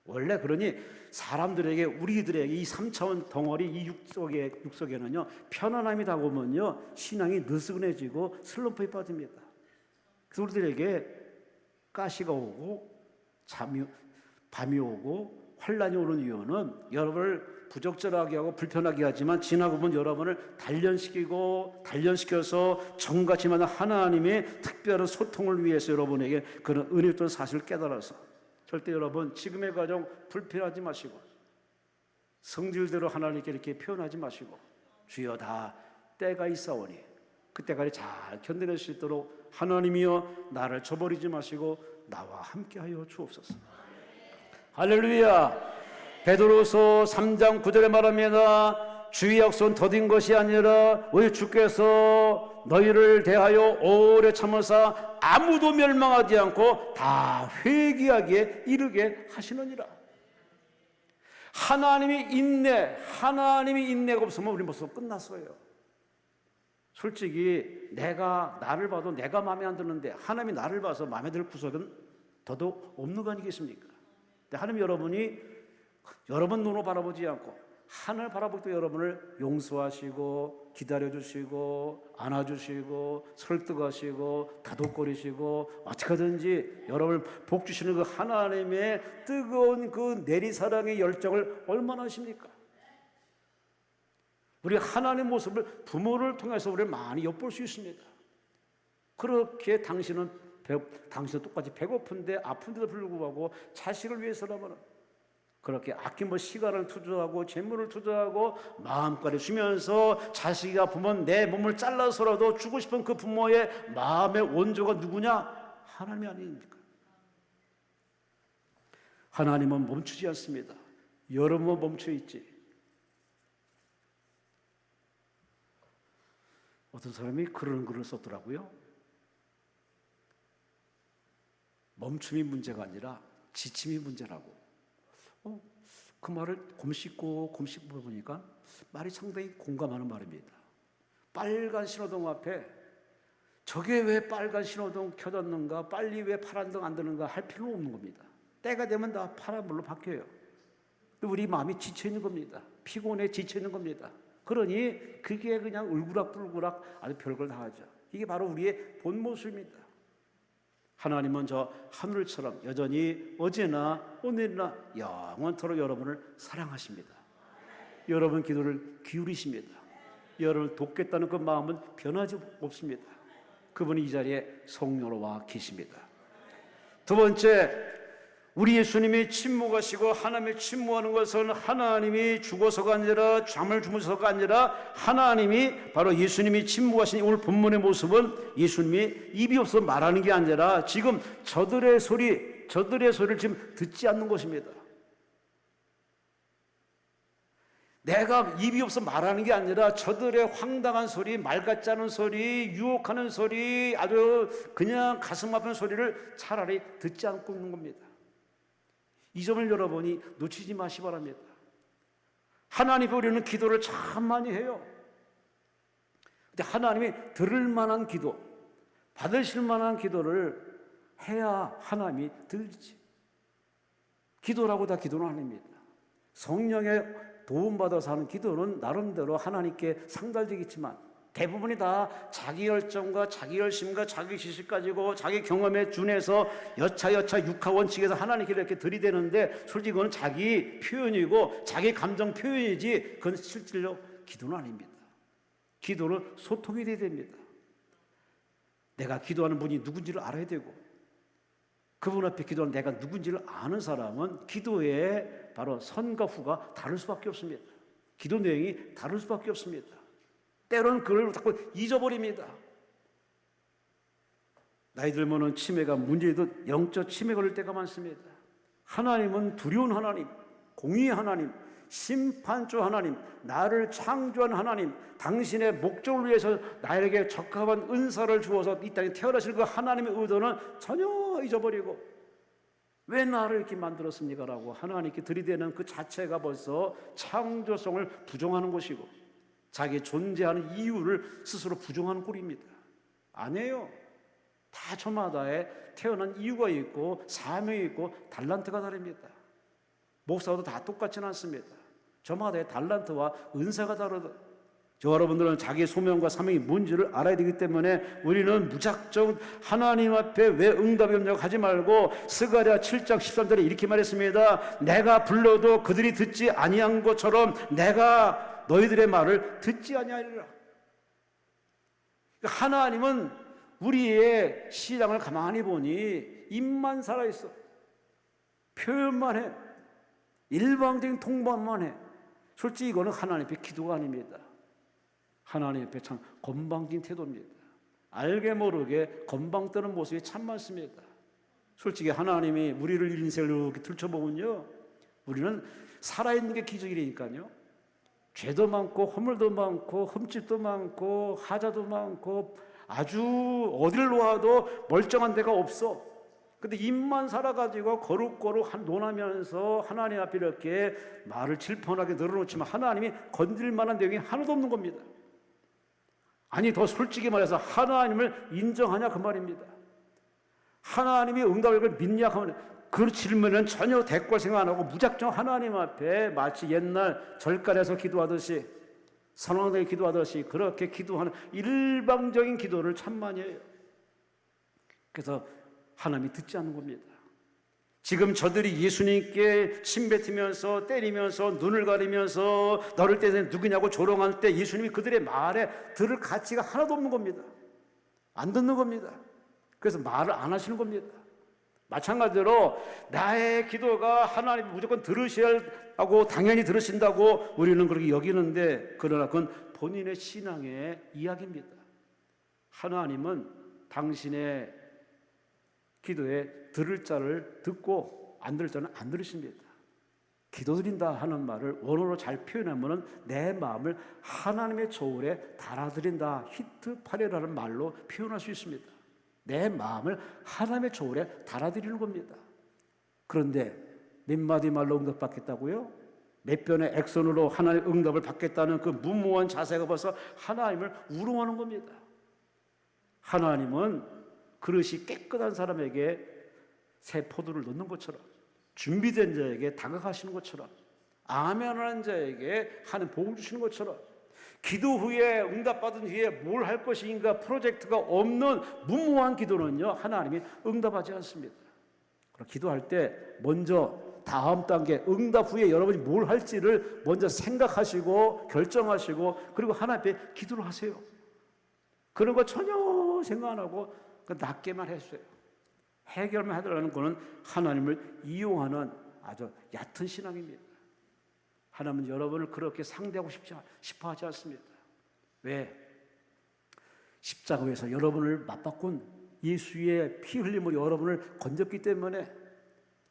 원래 그러니 사람들에게, 우리들에게 이 3차원 덩어리 이 육속에는요 편안함이 다가오면요 신앙이 느슨해지고 슬럼프에 빠집니다. 그래서 우리들에게 가시가 오고 밤이 오고 환란이 오는 이유는 여러분을 부적절하게 하고 불편하게 하지만 지나고 보면 여러분을 단련시켜서 정같이 만난 하나님의 특별한 소통을 위해서 여러분에게 그런 은혜 있던 사실을 깨달아서 절대 여러분 지금의 과정 불편하지 마시고 성질대로 하나님께 이렇게 표현하지 마시고, 주여 다 때가 있사오니 그때까지 잘 견뎌낼 수 있도록 하나님이여 나를 저버리지 마시고 나와 함께하여 주옵소서. 할렐루야. 베드로서 3장 9절에 말합니다. 주의 약속은 더딘 것이 아니라 우리 주께서 너희를 대하여 오래 참으사 아무도 멸망하지 않고 다 회개하기에 이르게 하시느니라. 하나님이 인내가 없으면 우리 벌써 끝났어요. 솔직히 내가 나를 봐도 내가 마음에 안 드는데 하나님이 나를 봐서 마음에 들 구석은 더더욱 없는 거 아니겠습니까? 근데 하나님 여러분 눈으로 바라보지 않고 하늘 바라볼 때 여러분을 용서하시고 기다려주시고 안아주시고 설득하시고 다독거리시고 어떻게든지 여러분을 복주시는 그 하나님의 뜨거운 그 내리사랑의 열정을 얼마나 하십니까? 우리 하나님의 모습을 부모를 통해서 우리를 많이 엿볼 수 있습니다. 그렇게 당신은 똑같이 배고픈데 아픈데도 불구하고 자식을 위해서라면 그렇게 아낌없이 시간을 투자하고 재물을 투자하고 마음까지 주면서 자식이 아프면 내 몸을 잘라서라도 주고 싶은 그 부모의 마음의 원조가 누구냐? 하나님이 아닙니까? 하나님은 멈추지 않습니다. 여러분은 멈춰 있지. 어떤 사람이 그런 글을 썼더라고요. 멈춤이 문제가 아니라 지침이 문제라고. 그 말을 곰씹고 보니까 말이 상당히 공감하는 말입니다. 빨간 신호등 앞에 저게 왜 빨간 신호등 켜졌는가, 빨리 왜 파란등 안 드는가 할 필요는 없는 겁니다. 때가 되면 다 파란불로 바뀌어요. 우리 마음이 지쳐있는 겁니다. 피곤해 지쳐있는 겁니다. 그러니 그게 그냥 울그락불그락 아주 별걸 다 하죠. 이게 바로 우리의 본 모습입니다. 하나님은 저 하늘처럼 여전히 어제나 오늘이나 영원토록 여러분을 사랑하십니다. 여러분 기도를 기울이십니다. 여러분을 돕겠다는 그 마음은 변하지 없습니다. 그분이 이 자리에 성령으로 와 계십니다. 두 번째, 우리 예수님이 침묵하시고 하나님이 침묵하는 것은 하나님이 죽어서가 아니라 잠을 주무셔서가 아니라 하나님이 바로 예수님이 침묵하신 오늘 본문의 모습은 예수님이 입이 없어 말하는 게 아니라 지금 저들의 소리를 지금 듣지 않는 것입니다. 내가 입이 없어 말하는 게 아니라 저들의 황당한 소리, 말 같지 않은 소리, 유혹하는 소리, 아주 그냥 가슴 아픈 소리를 차라리 듣지 않고 있는 겁니다. 이 점을 여러분이 놓치지 마시기 바랍니다. 하나님 우리는 기도를 참 많이 해요. 근데 하나님이 들을 만한 기도, 받으실 만한 기도를 해야 하나님이 들지. 기도라고 다 기도는 아닙니다. 성령의 도움받아서 하는 기도는 나름대로 하나님께 상달되겠지만 대부분이 다 자기 열정과 자기 열심과 자기 지식 가지고 자기 경험에 준해서 여차 육하 원칙에서 하나님께 이렇게 들이대는데 솔직히 그건 자기 표현이고 자기 감정 표현이지 그건 실질로 기도는 아닙니다. 기도는 소통이 돼야 됩니다. 내가 기도하는 분이 누군지를 알아야 되고 그분 앞에 기도하는 내가 누군지를 아는 사람은 기도의 바로 선과 후가 다를 수밖에 없습니다. 기도 내용이 다를 수밖에 없습니다. 때로는 그걸 자꾸 잊어버립니다. 나이 들면은 치매가 문제도 영적 치매 걸릴 때가 많습니다. 하나님은 두려운 하나님, 공의의 하나님, 심판주 하나님, 나를 창조한 하나님, 당신의 목적을 위해서 나에게 적합한 은사를 주어서 이 땅에 태어나실 그 하나님의 의도는 전혀 잊어버리고 왜 나를 이렇게 만들었습니까? 라고 하나님께 들이대는 그 자체가 벌써 창조성을 부정하는 것이고 자기 존재하는 이유를 스스로 부정하는 꼴입니다. 아니에요. 다 저마다의 태어난 이유가 있고 사명이 있고 달란트가 다릅니다. 목사도 다 똑같지는 않습니다. 저마다의 달란트와 은사가 다르다. 저 여러분들은 자기 소명과 사명이 뭔지를 알아야 되기 때문에 우리는 무작정 하나님 앞에 왜 응답이 없냐고 하지 말고 스가랴 7장 13절에 이렇게 말했습니다. 내가 불러도 그들이 듣지 아니한 것처럼 내가 너희들의 말을 듣지 아니하리라. 하나님은 우리의 신앙을 가만히 보니 입만 살아있어. 표현만 해. 일방적인 통보만 해. 솔직히 이거는 하나님 앞에 기도가 아닙니다. 하나님 앞에 참 건방진 태도입니다. 알게 모르게 건방 떠는 모습이 참 많습니다. 솔직히 하나님이 우리를 인생을 이렇게 들춰보면요, 우리는 살아있는 게 기적이라니까요. 죄도 많고 허물도 많고 흠집도 많고 하자도 많고 아주 어딜 놓아도 멀쩡한 데가 없어. 근데 입만 살아가지고 거룩거룩 논하면서 하나님 앞에 이렇게 말을 질펀하게 늘어놓지만 하나님이 건드릴 만한 내용이 하나도 없는 겁니다. 아니 더 솔직히 말해서 하나님을 인정하냐 그 말입니다. 하나님이 응답을 믿냐 하면 그 질문은 전혀 대꾸할 생각 안 하고 무작정 하나님 앞에 마치 옛날 절간에서 기도하듯이 선왕들이 기도하듯이 그렇게 기도하는 일방적인 기도를 참 많이 해요. 그래서 하나님이 듣지 않는 겁니다. 지금 저들이 예수님께 침뱉으면서 때리면서 눈을 가리면서 너를 때는 누구냐고 조롱할 때 예수님이 그들의 말에 들을 가치가 하나도 없는 겁니다. 안 듣는 겁니다. 그래서 말을 안 하시는 겁니다. 마찬가지로 나의 기도가 하나님이 무조건 들으시라고 당연히 들으신다고 우리는 그렇게 여기는데 그러나 그건 본인의 신앙의 이야기입니다. 하나님은 당신의 기도에 들을 자를 듣고 안 들을 자는 안 들으십니다. 기도드린다 하는 말을 원어로 잘 표현하면 내 마음을 하나님의 저울에 달아드린다, 히트파레라는 말로 표현할 수 있습니다. 내 마음을 하나님의 저울에 달아드리는 겁니다. 그런데 몇 마디 말로 응답받겠다고요? 몇 변의 액션으로 하나님의 응답을 받겠다는 그 무모한 자세가 벌써 하나님을 우롱하는 겁니다. 하나님은 그릇이 깨끗한 사람에게 새 포도를 넣는 것처럼 준비된 자에게 다가가시는 것처럼 아멘하는 자에게 하는 복을 주시는 것처럼 기도 후에 응답받은 후에 뭘 할 것인가 프로젝트가 없는 무모한 기도는요 하나님이 응답하지 않습니다. 기도할 때 먼저 다음 단계 응답 후에 여러분이 뭘 할지를 먼저 생각하시고 결정하시고 그리고 하나님 앞에 기도를 하세요. 그런 거 전혀 생각 안 하고 낮게만 했어요. 해결만 하더라는 거는 하나님을 이용하는 아주 얕은 신앙입니다. 하나님은 여러분을 그렇게 상대하고 싶어 하지 않습니다. 왜? 십자가에서 여러분을 맞바꾼 예수의 피 흘림으로 여러분을 건졌기 때문에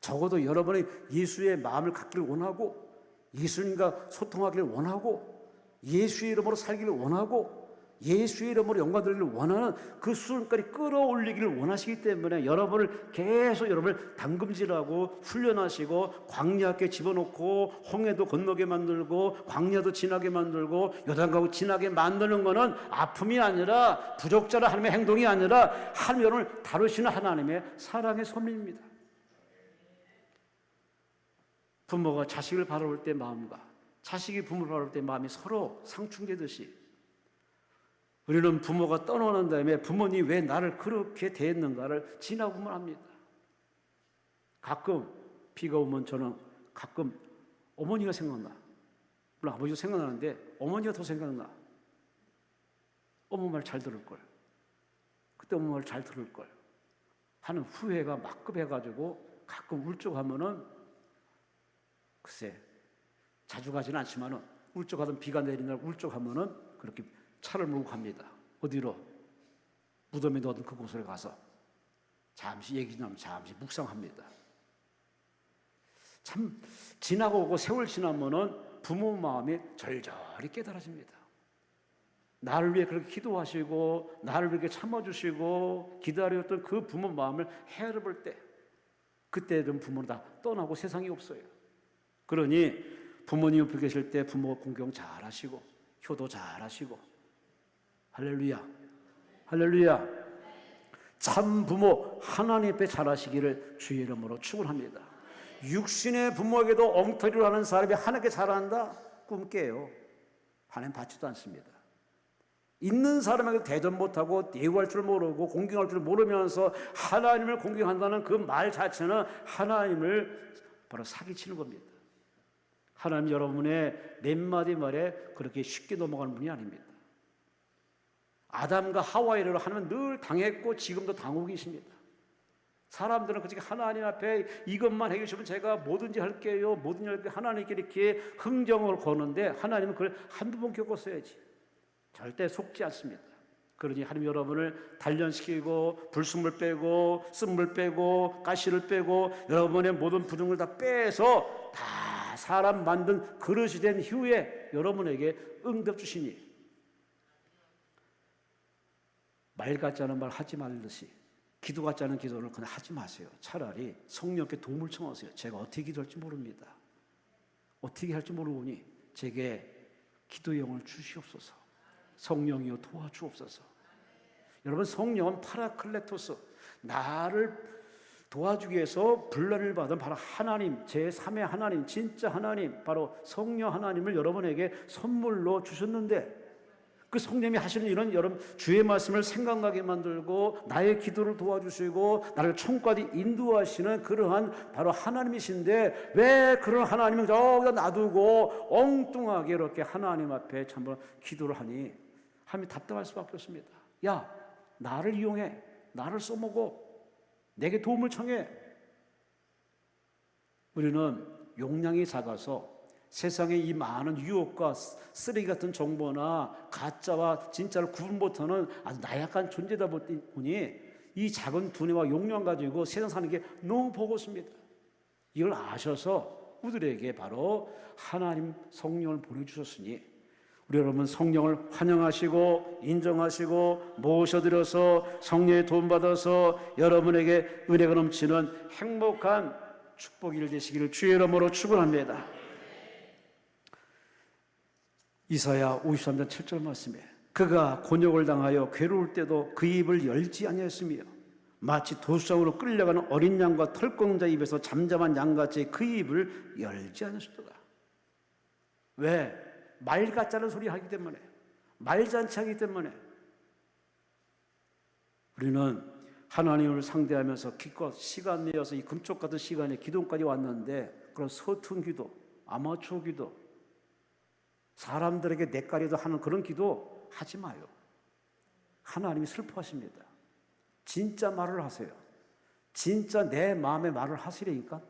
적어도 여러분이 예수의 마음을 갖기를 원하고 예수님과 소통하기를 원하고 예수의 이름으로 살기를 원하고 예수의 이름으로 영광 돌리기를 원하는 그 수준까지 끌어올리기를 원하시기 때문에 여러분을 계속 여러분을 담금질하고 훈련하시고 광야께 집어넣고 홍해도 건너게 만들고 광야도 지나게 만들고 요단강도 지나게 만드는 것은 아픔이 아니라 부족자라 하나님의 행동이 아니라 하나님 여러분을 다루시는 하나님의 사랑의 섭리입니다. 부모가 자식을 바라볼 때 마음과 자식이 부모를 바라볼 때 마음이 서로 상충되듯이 우리는 부모가 떠나는 다음에 부모님이 왜 나를 그렇게 대했는가를 지나보면 합니다. 가끔 비가 오면 저는 가끔 어머니가 생각나. 물론 아버지도 생각나는데 어머니가 더 생각나. 어머 말 잘 들을 걸. 그때 어머 말 잘 들을 걸. 하는 후회가 막급해가지고 가끔 울적하면은 글쎄 자주 가지는 않지만은 울적하던 비가 내리는 날 울적하면은 그렇게 차를 몰고 갑니다. 어디로? 무덤에 넣은 그곳에 가서 잠시 얘기 나면 잠시 묵상합니다. 참 지나고 오고 세월 지나면은 부모 마음이 절절히 깨달아집니다. 나를 위해 그렇게 기도하시고 나를 위해 참아주시고 기다렸던 그 부모 마음을 헤아려볼 때 그때는 부모는 다 떠나고 세상이 없어요. 그러니 부모님 옆에 계실 때 부모 공경 잘하시고 효도 잘하시고 할렐루야 할렐루야 참 부모 하나님 앞에 잘하시기를 주의 이름으로 축원합니다. 육신의 부모에게도 엉터리로 하는 사람이 하나님께 잘한다? 꿈 깨요. 하나님 받지도 않습니다. 있는 사람에게 대접 못하고 예우할 줄 모르고 공경할 줄 모르면서 하나님을 공경한다는 그 말 자체는 하나님을 바로 사기치는 겁니다. 하나님 여러분의 몇 마디 말에 그렇게 쉽게 넘어가는 분이 아닙니다. 아담과 하와이를 하나님은 늘 당했고 지금도 당하고 계십니다. 사람들은 그렇게 하나님 앞에 이것만 해주시면 제가 뭐든지 할게요. 뭐든지 할게요. 하나님께 이렇게 흥정을 거는데 하나님은 그걸 한두 번 겪었어야지. 절대 속지 않습니다. 그러니 하나님 여러분을 단련시키고 불순물 빼고 쓴물 빼고 가시를 빼고 여러분의 모든 부정을 다 빼서 다 사람 만든 그릇이 된 후에 여러분에게 응답 주시니 말 같지 않은 말 하지 말듯이 기도 같지 않은 기도를 그냥 하지 마세요. 차라리 성령께 도움을 청하세요. 제가 어떻게 기도할지 모릅니다. 어떻게 할지 모르니 제게 기도의 영을 주시옵소서. 성령이여 도와주옵소서. 여러분 성령은 파라클레토스 나를 도와주기 위해서 분란을 받은 바로 하나님 제3의 하나님 진짜 하나님 바로 성령 하나님을 여러분에게 선물로 주셨는데 그 성령이 하시는 일은 여러분 주의 말씀을 생각나게 만들고 나의 기도를 도와주시고 나를 총까지 인도하시는 그러한 바로 하나님이신데 왜 그런 하나님을 저기다 놔두고 엉뚱하게 이렇게 하나님 앞에 참으로 기도를 하니 하나님이 답답할 수밖에 없습니다. 야 나를 이용해 나를 써먹어 내게 도움을 청해. 우리는 용량이 작아서 세상의 이 많은 유혹과 쓰레기 같은 정보나 가짜와 진짜를 구분 못하는 아주 나약한 존재다 보니 이 작은 두뇌와 용량 가지고 세상 사는 게 너무 버겁습니다. 이걸 아셔서 우리에게 바로 하나님 성령을 보내주셨으니 우리 여러분 성령을 환영하시고 인정하시고 모셔드려서 성령의 도움받아서 여러분에게 은혜가 넘치는 행복한 축복이 되시기를 주의 이름으로 축원합니다. 이사야 53장 7절 말씀에 그가 곤욕을 당하여 괴로울 때도 그 입을 열지 아니하였으며 마치 도수장으로 끌려가는 어린 양과 털꺾는 입에서 잠잠한 양같이 그 입을 열지 않으셨도다. 왜? 말 같지 않은 소리 하기 때문에 말잔치 하기 때문에 우리는 하나님을 상대하면서 기껏 시간 내어서 이 금쪽 같은 시간에 기도까지 왔는데 그런 서툰 기도, 아마추어 기도, 사람들에게 낯가리도 하는 그런 기도 하지 마요. 하나님이 슬퍼하십니다. 진짜 말을 하세요. 진짜 내 마음의 말을 하시려니까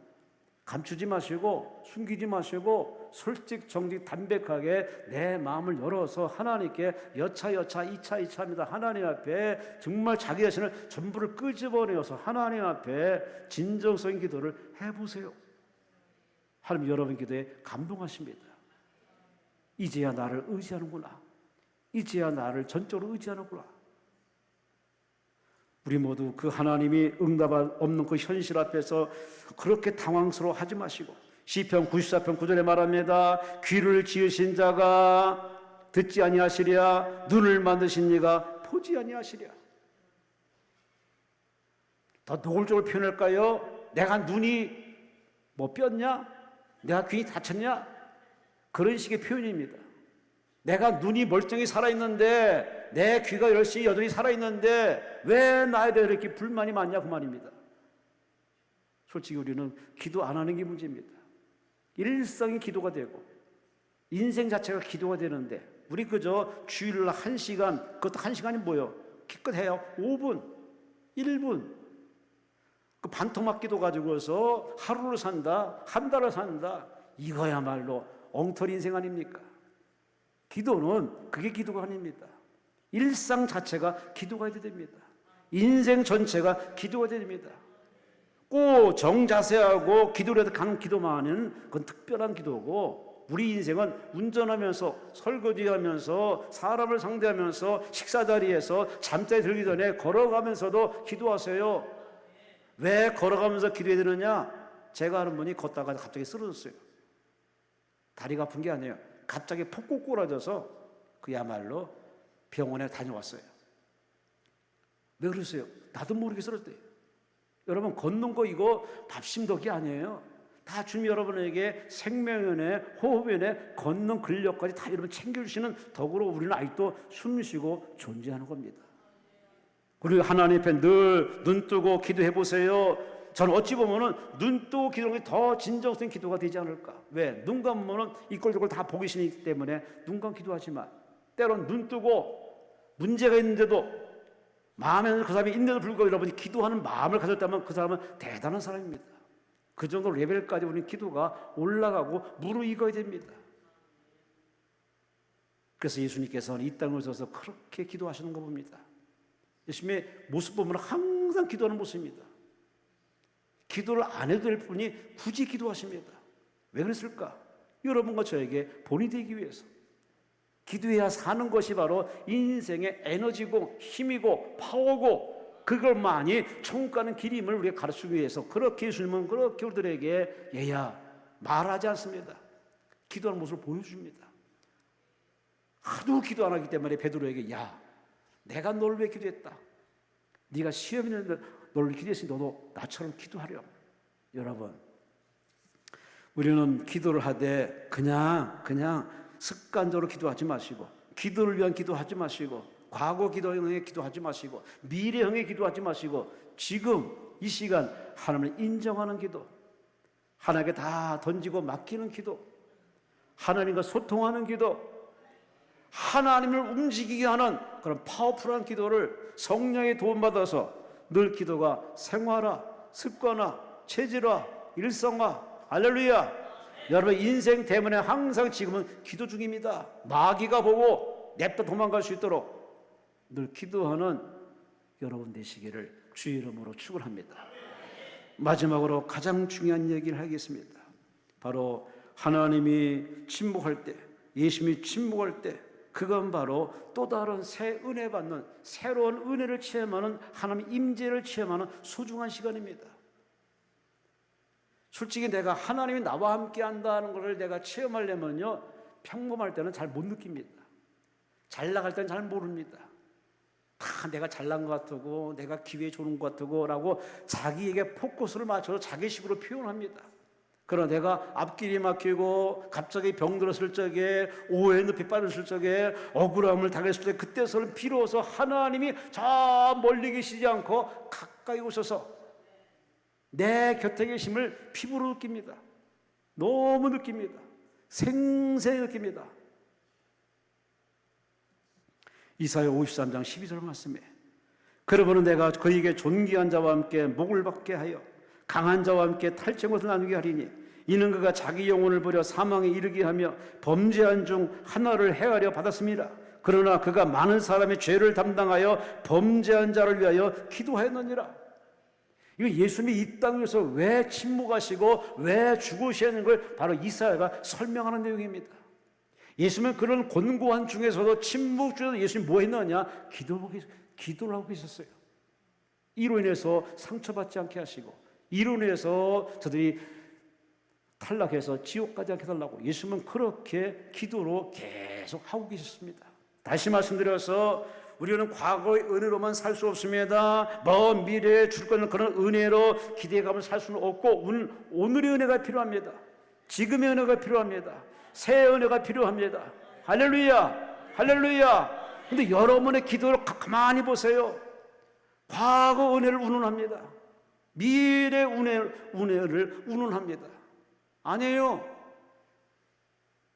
감추지 마시고 숨기지 마시고 솔직 정직 담백하게 내 마음을 열어서 하나님께 여차여차 이차이차합니다. 하나님 앞에 정말 자기 자신을 전부를 끄집어내어서 하나님 앞에 진정성인 기도를 해보세요. 하나님 여러분 기도에 감동하십니다. 이제야 나를 의지하는구나. 이제야 나를 전적으로 의지하는구나. 우리 모두 그 하나님이 응답 없는 그 현실 앞에서 그렇게 당황스러워하지 마시고 시편 94편 9절에 말합니다. 귀를 지으신 자가 듣지 아니하시랴 눈을 만드신 이가 보지 아니하시랴. 더 노골적으로 표현할까요? 내가 눈이 뭐 뼈냐? 내가 귀이 다쳤냐? 그런 식의 표현입니다. 내가 눈이 멀쩡히 살아있는데 내 귀가 여전히 살아있는데 왜 나에 대해 이렇게 불만이 많냐 그 말입니다. 솔직히 우리는 기도 안 하는 게 문제입니다. 일상이 기도가 되고 인생 자체가 기도가 되는데 우리 그저 주일날 1시간, 그것도 1시간이 뭐예요? 기껏해요 5분, 1분 그 반토막 기도 가지고서 하루를 산다, 한 달을 산다. 이거야말로 엉터리 인생 아닙니까? 기도는 그게 기도가 아닙니다. 일상 자체가 기도가 돼야 됩니다. 인생 전체가 기도가 돼야 됩니다. 꼭 정자세하고 기도를 가는 기도만은 그건 특별한 기도고 우리 인생은 운전하면서 설거지하면서 사람을 상대하면서 식사 자리에서 잠자리 들기 전에 걸어가면서도 기도하세요. 왜 걸어가면서 기도해야 되느냐? 제가 아는 분이 걷다가 갑자기 쓰러졌어요. 다리가 아픈 게 아니에요. 갑자기 폭곡 꼬라져서 그야말로 병원에 다녀왔어요. 왜 그러세요? 나도 모르게 쓰러졌대요. 여러분 걷는 거 이거 밥심덕이 아니에요. 다 주님 여러분에게 생명연애, 호흡연애, 걷는 근력까지 다 여러분 챙겨주시는 덕으로 우리는 아직도 숨쉬고 존재하는 겁니다. 그리고 하나님 앞에 늘 눈 뜨고 기도해 보세요. 저는 어찌 보면은 눈 뜨고 기도하는 게 더 진정성 기도가 되지 않을까. 왜? 눈 감으면은 이꼴저꼴 다 보기 싫기 때문에 눈 감고 기도하지만 때론 눈 뜨고 문제가 있는데도 마음에는 그 사람이 있는데도 불구하고 여러분이 기도하는 마음을 가졌다면 그 사람은 대단한 사람입니다. 그 정도 레벨까지 우리는 기도가 올라가고 무르익어야 됩니다. 그래서 예수님께서는 이 땅에 오셔서 그렇게 기도하시는 거 봅니다. 예수님의 모습 보면 항상 기도하는 모습입니다. 기도를 안 해도 될 뿐이 굳이 기도하십니다. 왜 그랬을까? 여러분과 저에게 본이 되기 위해서. 기도해야 사는 것이 바로 인생의 에너지고 힘이고 파워고 그걸만이 천국 가는 길임을 우리가 가르치기 위해서 그렇게 예수님은 그렇게 우리들에게 얘야 말하지 않습니다. 기도하는 모습을 보여줍니다. 하도 기도 안 하기 때문에 베드로에게 야 내가 너를 위해 기도했다. 네가 시험 있는데 너를 기도했으니 너도 나처럼 기도하렴. 여러분 우리는 기도를 하되 그냥 습관적으로 기도하지 마시고 기도를 위한 기도하지 마시고 과거 기도형에 기도하지 마시고 미래형에 기도하지 마시고 지금 이 시간 하나님을 인정하는 기도, 하나님께 다 던지고 맡기는 기도, 하나님과 소통하는 기도, 하나님을 움직이게 하는 그런 파워풀한 기도를 성령의 도움받아서 늘 기도가 생활화, 습관화, 체질화, 일상화, 할렐루야. 여러분 인생 때문에 항상 지금은 기도 중입니다. 마귀가 보고 냅다 도망갈 수 있도록 늘 기도하는 여러분 되시기를 주의 이름으로 축원합니다. 마지막으로 가장 중요한 얘기를 하겠습니다. 바로 하나님이 침묵할 때, 예수님이 침묵할 때 그건 바로 또 다른 새 은혜 받는 새로운 은혜를 체험하는 하나님의 임재를 체험하는 소중한 시간입니다. 솔직히 내가 하나님이 나와 함께 한다는 것을 내가 체험하려면요 평범할 때는 잘 못 느낍니다. 잘 나갈 때는 잘 모릅니다. 다 내가 잘난 것 같고 내가 기회 좋은 것 같고 라고 자기에게 포커스를 맞춰서 자기식으로 표현합니다. 그러나 내가 앞길이 막히고 갑자기 병들었을 적에 오해의 늪에 빠졌을 적에 억울함을 당했을 때 그때서는 비로소 하나님이 저 멀리 계시지 않고 가까이 오셔서 내 곁에 계심을 피부로 느낍니다. 너무 느낍니다. 생생히 느낍니다. 이사야 53장 12절 말씀에 그러므로 내가 그에게 존귀한 자와 함께 목을 받게 하여 강한 자와 함께 탈취한 것을 나누게 하리니 이는 그가 자기 영혼을 버려 사망에 이르게 하며 범죄한 중 하나를 헤아려 받았습니다. 그러나 그가 많은 사람의 죄를 담당하여 범죄한 자를 위하여 기도하였느니라. 이거 예수님이 이 땅에서 왜 침묵하시고 왜 죽으셔야 하는 걸 바로 이사야가 설명하는 내용입니다. 예수님은 그런 곤고한 중에서도 침묵 중에서 예수님이 뭐 했느냐? 기도를 하고 계셨어요. 이로 인해서 상처받지 않게 하시고 이로 인해서 저들이 탈락해서 지옥 가지 않게 해달라고 예수님은 그렇게 기도로 계속 하고 계셨습니다. 다시 말씀드려서 우리는 과거의 은혜로만 살 수 없습니다. 먼 미래에 줄 거는 그런 은혜로 기대감을 살 수는 없고 오늘의 은혜가 필요합니다. 지금의 은혜가 필요합니다. 새 은혜가 필요합니다. 할렐루야, 할렐루야. 근데 여러분의 기도를 가만히 보세요. 과거 은혜를 운운합니다. 미래 은혜를 운운합니다. 아니에요.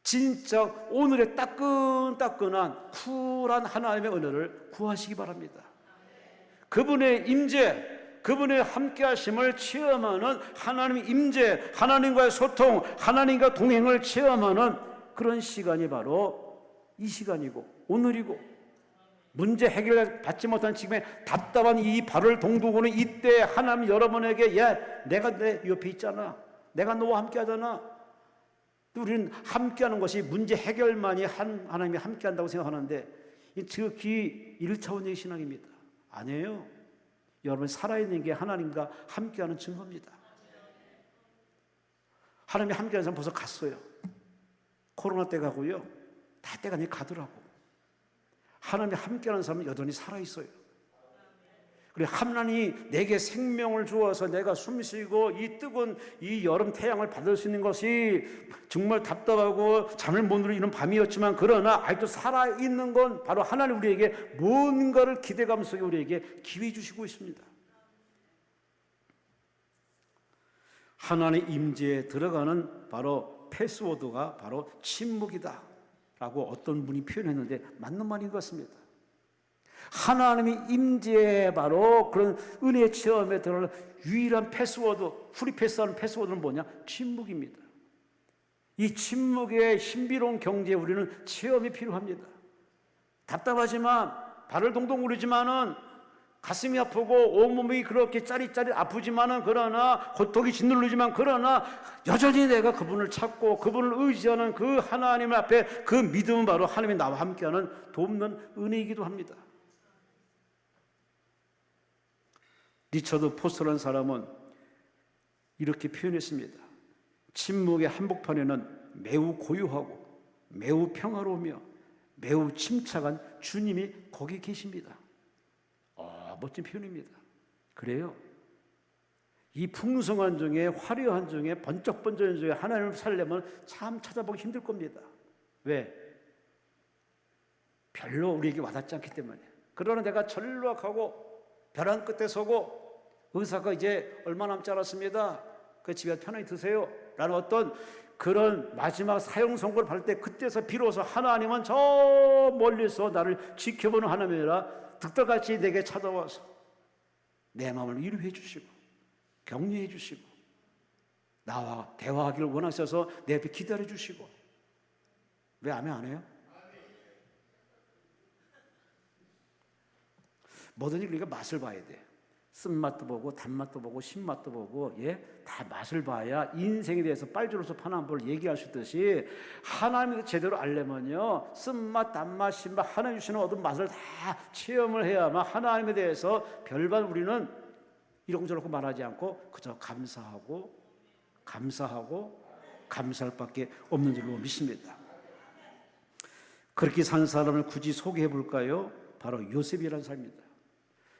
진짜 오늘의 따끈따끈한 쿨한 하나님의 은혜를 구하시기 바랍니다. 그분의 임재, 그분의 함께하심을 체험하는 하나님의 임재, 하나님과의 소통, 하나님과 동행을 체험하는 그런 시간이 바로 이 시간이고 오늘이고, 문제 해결 받지 못한 지금의 답답한 이 발을 동두고는 이때 하나님 여러분에게 내가 내 옆에 있잖아, 내가 너와 함께 하잖아. 우리는 함께하는 것이 문제 해결만이 하나님이 함께한다고 생각하는데 지극히 1차원적인 신앙입니다. 아니에요. 여러분 살아있는 게 하나님과 함께하는 증거입니다. 하나님이 함께하는 사람 벌써 갔어요. 코로나 때 가고요. 다 때가 가더라고. 하나님이 함께하는 사람은 여전히 살아있어요. 그리고 하나님이 내게 생명을 주어서 내가 숨쉬고 이 뜨거운 이 여름 태양을 받을 수 있는 것이 정말 답답하고 잠을 못 이루는 밤이었지만 그러나 아직도 살아있는 건 바로 하나님 우리에게 뭔가를 기대감 속에 우리에게 기회 주시고 있습니다. 하나님의 임재에 들어가는 바로 패스워드가 바로 침묵이다 라고 어떤 분이 표현했는데 맞는 말인 것 같습니다. 하나님의 임재에 바로 그런 은혜의 체험에 들어가는 유일한 패스워드, 프리패스하는 패스워드는 뭐냐? 침묵입니다. 이 침묵의 신비로운 경지에 우리는 체험이 필요합니다. 답답하지만 발을 동동 구르지만은 가슴이 아프고 온몸이 그렇게 짜릿짜릿 아프지만은 그러나 고통이 짓누르지만 그러나 여전히 내가 그분을 찾고 그분을 의지하는 그 하나님 앞에 그 믿음은 바로 하나님이 나와 함께하는 돕는 은혜이기도 합니다. 리처드 포스터라는 사람은 이렇게 표현했습니다. 침묵의 한복판에는 매우 고요하고 매우 평화로우며 매우 침착한 주님이 거기 계십니다. 멋진 표현입니다. 그래요. 이 풍성한 중에 화려한 중에 번쩍번쩍한 중에 하나님을 살려면 참 찾아보기 힘들 겁니다. 왜? 별로 우리에게 와닿지 않기 때문에. 그러나 내가 전락하고 벼랑 끝에 서고 의사가 이제 얼마 남지 않았습니다. 그 집에 편안히 드세요 라는 어떤 그런 마지막 사형 선고를 받을 때 그때서 비로소 하나님은 저 멀리서 나를 지켜보는 하나님이라 득달같이 내게 찾아와서 내 마음을 위로해 주시고 격려해 주시고 나와 대화하기를 원하셔서 내 앞에 기다려 주시고. 왜 아멘 안 해요? 뭐든지 우리가 맛을 봐야 돼. 쓴맛도 보고 단맛도 보고 신맛도 보고 다 맛을 봐야 인생에 대해서 빨주로서 파남보를 얘기할 수 있듯이 하나님을 제대로 알려면요 쓴맛 단맛 신맛 하나님 주시는 어떤 맛을 다 체험을 해야만 하나님에 대해서 별반 우리는 이런저런 말하지 않고 그저 감사하고 감사할 밖에 없는 줄로 믿습니다. 그렇게 산 사람을 굳이 소개해 볼까요? 바로 요셉이라는 사람입니다.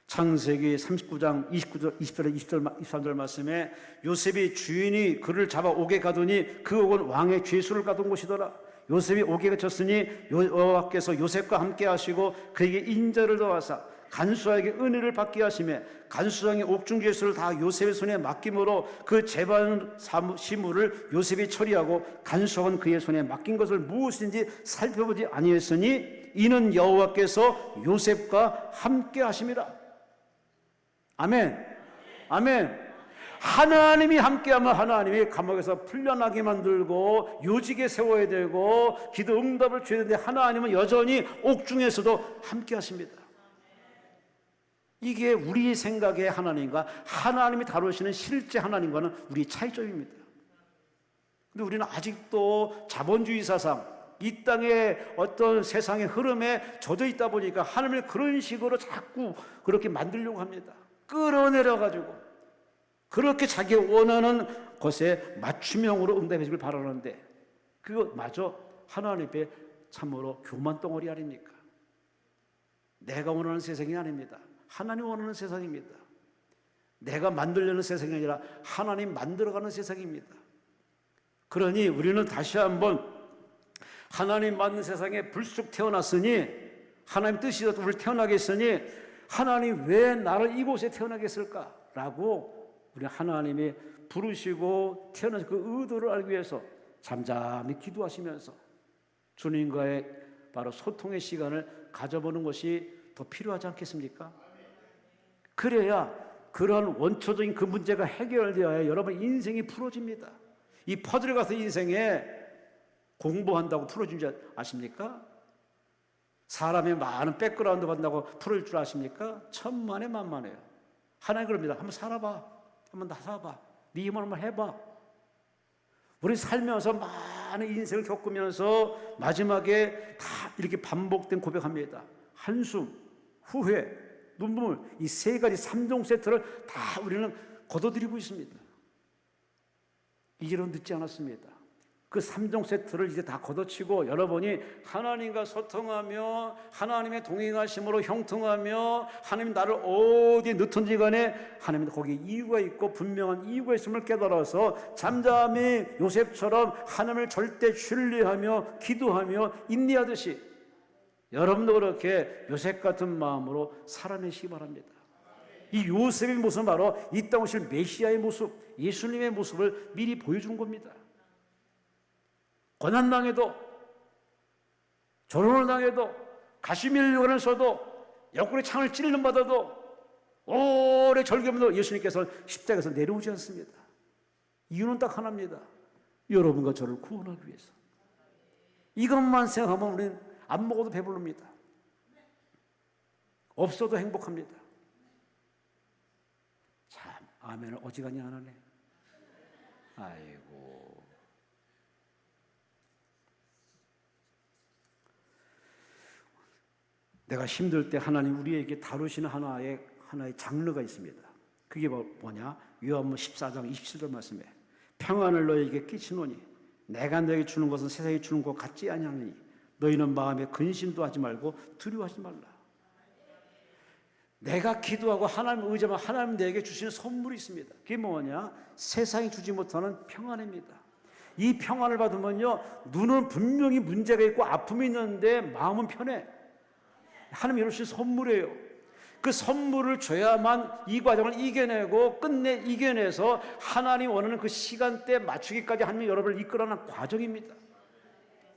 창세기 39장 29절, 20절, 23절 말씀에 요셉이 주인이 그를 잡아 옥에 가두니 그 옥은 왕의 죄수를 가둔 곳이더라. 요셉이 옥에 갇혔으니 여호와께서 요셉과 함께 하시고 그에게 인자를 더하사 간수에게 은혜를 받게 하시며 간수장의 옥중제수를 다 요셉의 손에 맡김으로 그 재반 시무를 요셉이 처리하고 간수장은 그의 손에 맡긴 것을 무엇인지 살펴보지 아니했으니 이는 여호와께서 요셉과 함께 하심이라. 아멘. 아멘. 하나님이 함께하면 하나님이 감옥에서 풀려나게 만들고 요직에 세워야 되고 기도 응답을 줘야 되는데 하나님은 여전히 옥중에서도 함께 하십니다. 이게 우리 생각의 하나님과 하나님이 다루시는 실제 하나님과는 우리 차이점입니다. 근데 우리는 아직도 자본주의 사상, 이 땅의 어떤 세상의 흐름에 젖어 있다 보니까 하나님을 그런 식으로 자꾸 그렇게 만들려고 합니다. 끌어내려가지고 그렇게 자기가 원하는 것에 맞춤형으로 응답해 주길 바라는데 그거 마저 하나님 앞에 참으로 교만 덩어리 아닙니까? 내가 원하는 세상이 아닙니다. 하나님 원하는 세상입니다. 내가 만들려는 세상이 아니라 하나님 만들어가는 세상입니다. 그러니 우리는 다시 한번 하나님 만든 세상에 불쑥 태어났으니 하나님 뜻이라 우리를 태어나게 했으니 하나님 왜 나를 이곳에 태어나게 했을까? 라고 우리 하나님이 부르시고 태어나신 그 의도를 알기 위해서 잠잠히 기도하시면서 주님과의 바로 소통의 시간을 가져보는 것이 더 필요하지 않겠습니까? 그래야 그런 원초적인 그 문제가 해결되어야 여러분 인생이 풀어집니다. 이 퍼즐 같은 인생에 공부한다고 풀어준 줄 아십니까? 사람의 많은 백그라운드 받는다고 풀어줄 줄 아십니까? 천만에 만만해요. 하나님 그럽니다. 한번 살아봐. 한번 다 살아봐. 네 힘을 한번 해봐. 우리 살면서 많은 인생을 겪으면서 마지막에 다 이렇게 반복된 고백합니다. 한숨, 후회, 눈물, 이 세 가지 3종 세트를 다 우리는 거둬들이고 있습니다. 이제는 늦지 않았습니다. 그 3종 세트를 이제 다 걷어치고 여러분이 하나님과 소통하며 하나님의 동행하심으로 형통하며 하나님 나를 어디에 넣든지 간에 하나님 거기에 이유가 있고 분명한 이유가 있음을 깨달아서 잠잠히 요셉처럼 하나님을 절대 신뢰하며 기도하며 인내하듯이 여러분도 그렇게 요셉 같은 마음으로 살아내시기 바랍니다. 이 요셉의 모습은 바로 이 땅 오실 메시아의 모습, 예수님의 모습을 미리 보여준 겁니다. 고난당해도 조롱을 당해도 가시밀려를 써도 옆구리 창을 찔름 받아도 오래 절규하면서 예수님께서는 십자가에서 내려오지 않습니다. 이유는 딱 하나입니다. 여러분과 저를 구원하기 위해서. 이것만 생각하면 우리는 안 먹어도 배부릅니다. 없어도 행복합니다. 참 아멘을 어지간히 안 하네. 아이고. 내가 힘들 때 하나님 우리에게 다루시는 하나의 장르가 있습니다. 그게 뭐냐? 요한복음 14장 27절 말씀에 평안을 너에게 끼치노니 내가 너에게 주는 것은 세상이 주는 것 같지 아니하느니 너희는 마음에 근심도 하지 말고 두려워하지 말라. 내가 기도하고 하나님을 의지하면 하나님 내게 주시는 선물이 있습니다. 그게 뭐냐? 세상이 주지 못하는 평안입니다. 이 평안을 받으면요, 눈은 분명히 문제가 있고 아픔이 있는데 마음은 편해. 하나님이 주신 선물이에요. 그 선물을 줘야만 이 과정을 이겨내고 끝내 이겨내서 하나님 원하는 그 시간대에 맞추기까지 하나님이 여러분을 이끌어가는 과정입니다.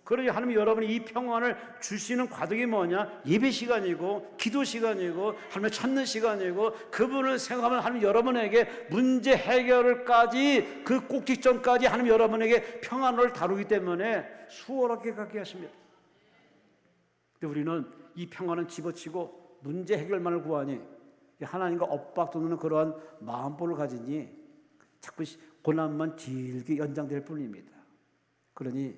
그러니 하나님이 여러분이 이 평안을 주시는 과정이 뭐냐? 예배 시간이고 기도 시간이고 하나님을 찾는 시간이고 그분을 생각하면 하나님 여러분에게 문제 해결을까지 그 꼭지점까지 하나님 여러분에게 평안을 다루기 때문에 수월하게 가게 하십니다. 근데 우리는 이 평안은 집어치고 문제 해결만을 구하니 하나님과 엇박도는 그러한 마음보를 가지니 자꾸 고난만 길게 연장될 뿐입니다. 그러니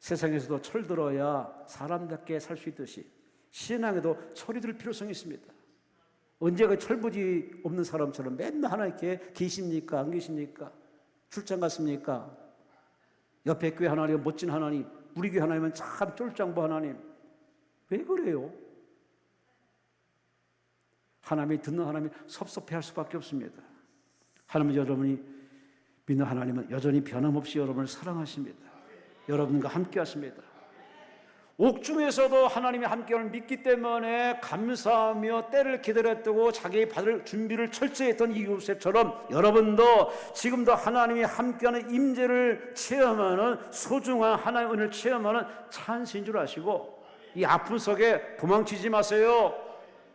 세상에서도 철들어야 사람답게 살 수 있듯이 신앙에도 철이 들 필요성이 있습니다. 언제가 철부지 없는 사람처럼 맨날 하나님께 계십니까? 안 계십니까? 출장 갔습니까? 옆에 교회 하나님 멋진 하나님, 우리 교회 하나님은 참 쫄장부 하나님. 왜 그래요? 하나님이 듣는 하나님이 섭섭해할 수밖에 없습니다. 하나님 여러분이 믿는 하나님은 여전히 변함없이 여러분을 사랑하십니다. 여러분과 함께 하십니다. 옥중에서도 하나님이 함께하는 믿기 때문에 감사하며 때를 기다렸다고 자기 받을 준비를 철저히 했던 이 요셉처럼 여러분도 지금도 하나님이 함께하는 임재를 체험하는 소중한 하나님의 은혜를 체험하는 찬스인 줄 아시고 이 아픔 속에 도망치지 마세요.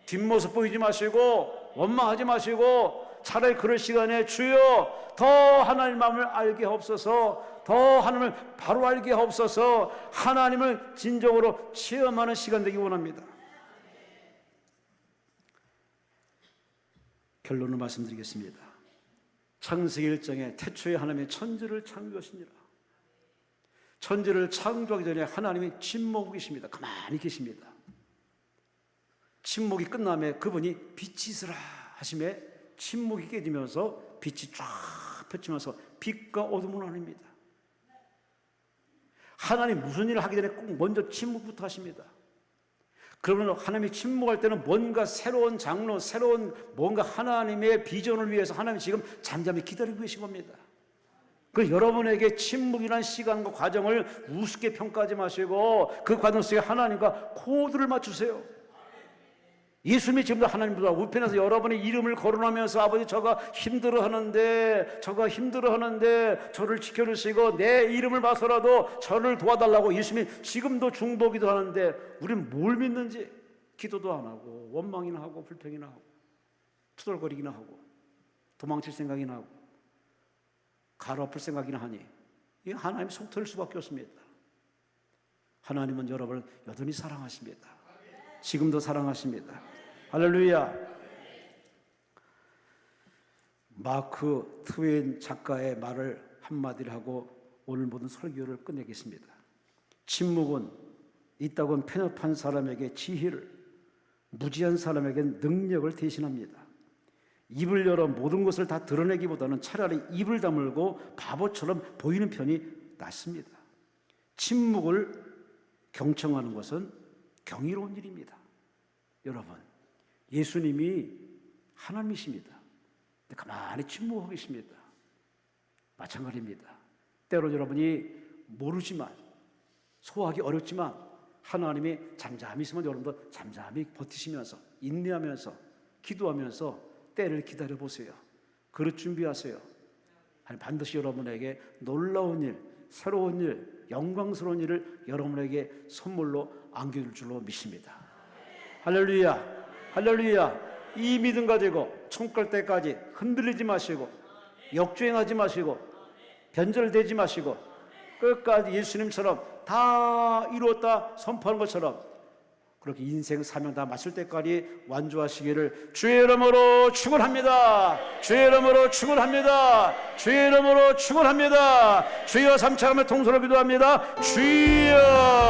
뒷모습 보이지 마시고 원망하지 마시고 차라리 그럴 시간에 주여 더 하나님 마음을 알게 하옵소서, 더 하나님을 바로 알게 하옵소서, 하나님을 진정으로 체험하는 시간 되기 원합니다. 결론을 말씀드리겠습니다. 창세기 1장에 태초에 하나님의 천지를 창조하시니라. 천지를 창조하기 전에 하나님이 침묵하고 계십니다. 가만히 계십니다. 침묵이 끝남에 그분이 빛이 있으라 하심에 침묵이 깨지면서 빛이 쫙 펼치면서 빛과 어둠을 나눕니다. 하나님 무슨 일을 하기 전에 꼭 먼저 침묵부터 하십니다. 그러면 하나님이 침묵할 때는 뭔가 새로운 장로, 새로운 뭔가 하나님의 비전을 위해서 하나님이 지금 잠잠히 기다리고 계신 겁니다. 그 여러분에게 침묵이라는 시간과 과정을 우습게 평가하지 마시고 그 과정 속에 하나님과 코드를 맞추세요. 예수님이 지금도 하나님보다 우편에서 여러분의 이름을 거론하면서 아버지 저가 힘들어하는데 저를 지켜주시고 내 이름을 봐서라도 저를 도와달라고 예수님이 지금도 중보기도 하는데 우리는 뭘 믿는지 기도도 안 하고 원망이나 하고 불평이나 하고 투덜거리기나 하고 도망칠 생각이나 하고 가로엎을 생각이나 하니 이 하나님 속 터질 수밖에 없습니다. 하나님은 여러분을 여전히 사랑하십니다. 지금도 사랑하십니다. 할렐루야. 마크 트웨인 작가의 말을 한마디를 하고 오늘 모든 설교를 끝내겠습니다. 침묵은 있다곤 편협한 사람에게 지혜를, 무지한 사람에게 능력을 대신합니다. 입을 열어 모든 것을 다 드러내기보다는 차라리 입을 다물고 바보처럼 보이는 편이 낫습니다. 침묵을 경청하는 것은 경이로운 일입니다. 여러분, 예수님이 하나님이십니다. 근데 가만히 침묵하고 계십니다. 마찬가지입니다. 때로 여러분이 모르지만 소화하기 어렵지만 하나님이 잠잠히 있으면 여러분도 잠잠히 버티시면서 인내하면서 기도하면서 때를 기다려보세요. 그릇 준비하세요. 반드시 여러분에게 놀라운 일, 새로운 일, 영광스러운 일을 여러분에게 선물로 안겨줄 줄로 믿습니다. 할렐루야, 할렐루야. 이 믿음 가지고 천국 갈 때까지 흔들리지 마시고 역주행하지 마시고 변절되지 마시고 끝까지 예수님처럼 다 이루었다 선포하는 것처럼 그렇게 인생 사명 다 마칠 때까지 완주하시기를 주의 이름으로 축원합니다. 주의 이름으로 축원합니다. 주의 이름으로 축원합니다. 주여 삼차하며 통솔로 기도합니다. 주여.